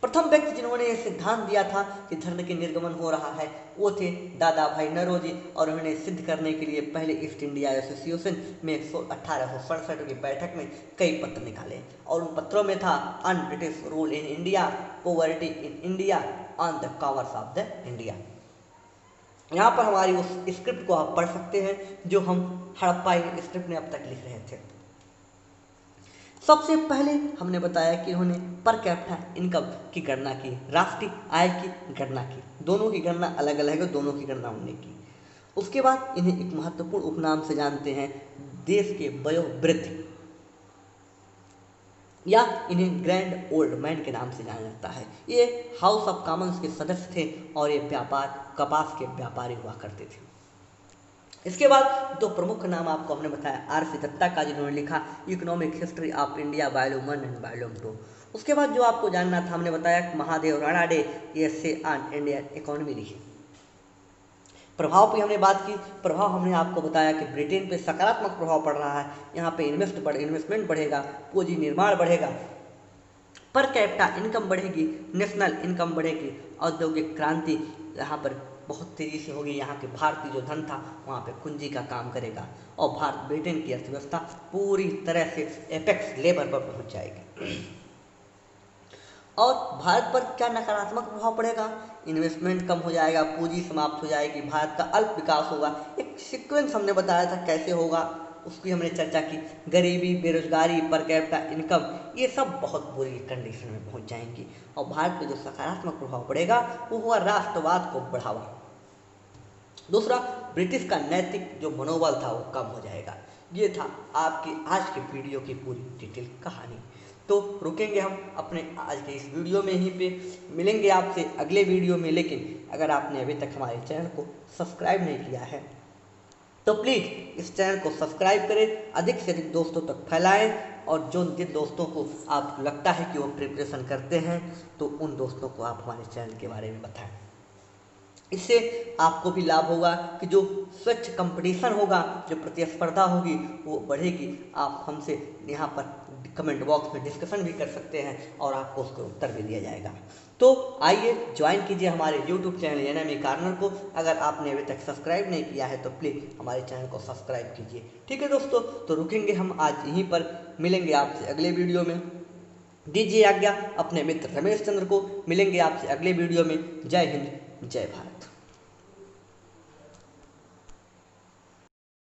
प्रथम व्यक्ति जिन्होंने यह सिद्धांत दिया था कि धन के निर्गमन हो रहा है वो थे दादा भाई नौरोजी, और उन्होंने सिद्ध करने के लिए पहले ईस्ट इंडिया एसोसिएशन में 1867 की बैठक में कई पत्र निकाले, और उन पत्रों में था अन British rule in India, poverty in India, on the covers of the India. यहाँ पर हमारी उस स्क्रिप्ट को आप पढ़ सकते हैं जो हम हड़प्पा स्क्रिप्ट में अब तक लिख रहे थे। सबसे पहले हमने बताया कि उन्होंने पर कैपिटा इनकम की गणना की, राष्ट्रीय आय की गणना की, दोनों की गणना अलग अलग है, दोनों की गणना उन्होंने की। उसके बाद इन्हें एक महत्वपूर्ण उपनाम से जानते हैं, देश के वयोवृद्ध, या इन्हें ग्रैंड ओल्ड मैन के नाम से जाना जाता है। ये हाउस ऑफ कॉमन्स के सदस्य थे और ये कपास के व्यापारी हुआ करते थे। इसके बाद दो प्रमुख नाम आपको हमने बताया, आर.सी. दत्ता का जिन्होंने लिखा economic history of India volume 1 and volume 2। उसके बाद जो आपको जानना था हमने बताया Mahadev Ranade essay on Indian economy लिखी। प्रभाव की हमने बात की, प्रभाव हमने आपको बताया कि ब्रिटेन पे सकारात्मक प्रभाव पड़ रहा है, यहाँ पे इन्वेस्टमेंट बढ़ेगा, पूंजी निर्माण बढ़ेगा, पर कैपिटा इनकम बढ़ेगी, नेशनल इनकम बढ़ेगी, औद्योगिक क्रांति यहाँ पर बहुत तेजी से होगी, यहाँ के भारतीय जो धन था वहाँ पे कुंजी का काम करेगा और ब्रिटेन की अर्थव्यवस्था पूरी तरह से एपेक्स लेवल पर पहुँच जाएगी। और भारत पर क्या नकारात्मक प्रभाव पड़ेगा, इन्वेस्टमेंट कम हो जाएगा, पूंजी समाप्त हो जाएगी, भारत का अल्प विकास होगा। एक सीक्वेंस हमने बताया था कैसे होगा, उसकी हमने चर्चा की, गरीबी, बेरोजगारी, पर कैपिटा इनकम, ये सब बहुत बुरी कंडीशन में पहुंच जाएंगी और भारत पे जो सकारात्मक प्रभाव पड़ेगा वो हुआ राष्ट्रवाद को बढ़ावा। दूसरा, ब्रिटिश का नैतिक जो मनोबल था वो कम हो जाएगा। ये था आपकी आज के वीडियो की पूरी डिटेल कहानी। तो रुकेंगे हम अपने आज के इस वीडियो में ही पे, मिलेंगे आपसे अगले वीडियो में। लेकिन अगर आपने अभी तक हमारे चैनल को सब्सक्राइब नहीं किया है तो प्लीज़ इस चैनल को सब्सक्राइब करें, अधिक से अधिक दोस्तों तक फैलाएं और जिन दोस्तों को आपको लगता है कि वो प्रिपरेशन करते हैं तो उन दोस्तों को आप हमारे चैनल के बारे में बताएं। इससे आपको भी लाभ होगा कि जो स्वच्छ कंपटीशन होगा, जो प्रतिस्पर्धा होगी वो बढ़ेगी। आप हमसे यहाँ पर कमेंट बॉक्स में डिस्कशन भी कर सकते हैं और आपको उसका उत्तर भी दिया जाएगा। तो आइए ज्वाइन कीजिए हमारे YouTube चैनल एनएमई कॉर्नर को। अगर आपने अभी तक सब्सक्राइब नहीं किया है तो प्लीज़ हमारे चैनल को सब्सक्राइब कीजिए। ठीक है दोस्तों, तो रुकेंगे हम आज यहीं पर, मिलेंगे आपसे अगले वीडियो में। दीजिए आज्ञा अपने मित्र रमेश चंद्र को, मिलेंगे आपसे अगले वीडियो में। जय हिंद, जय भारत।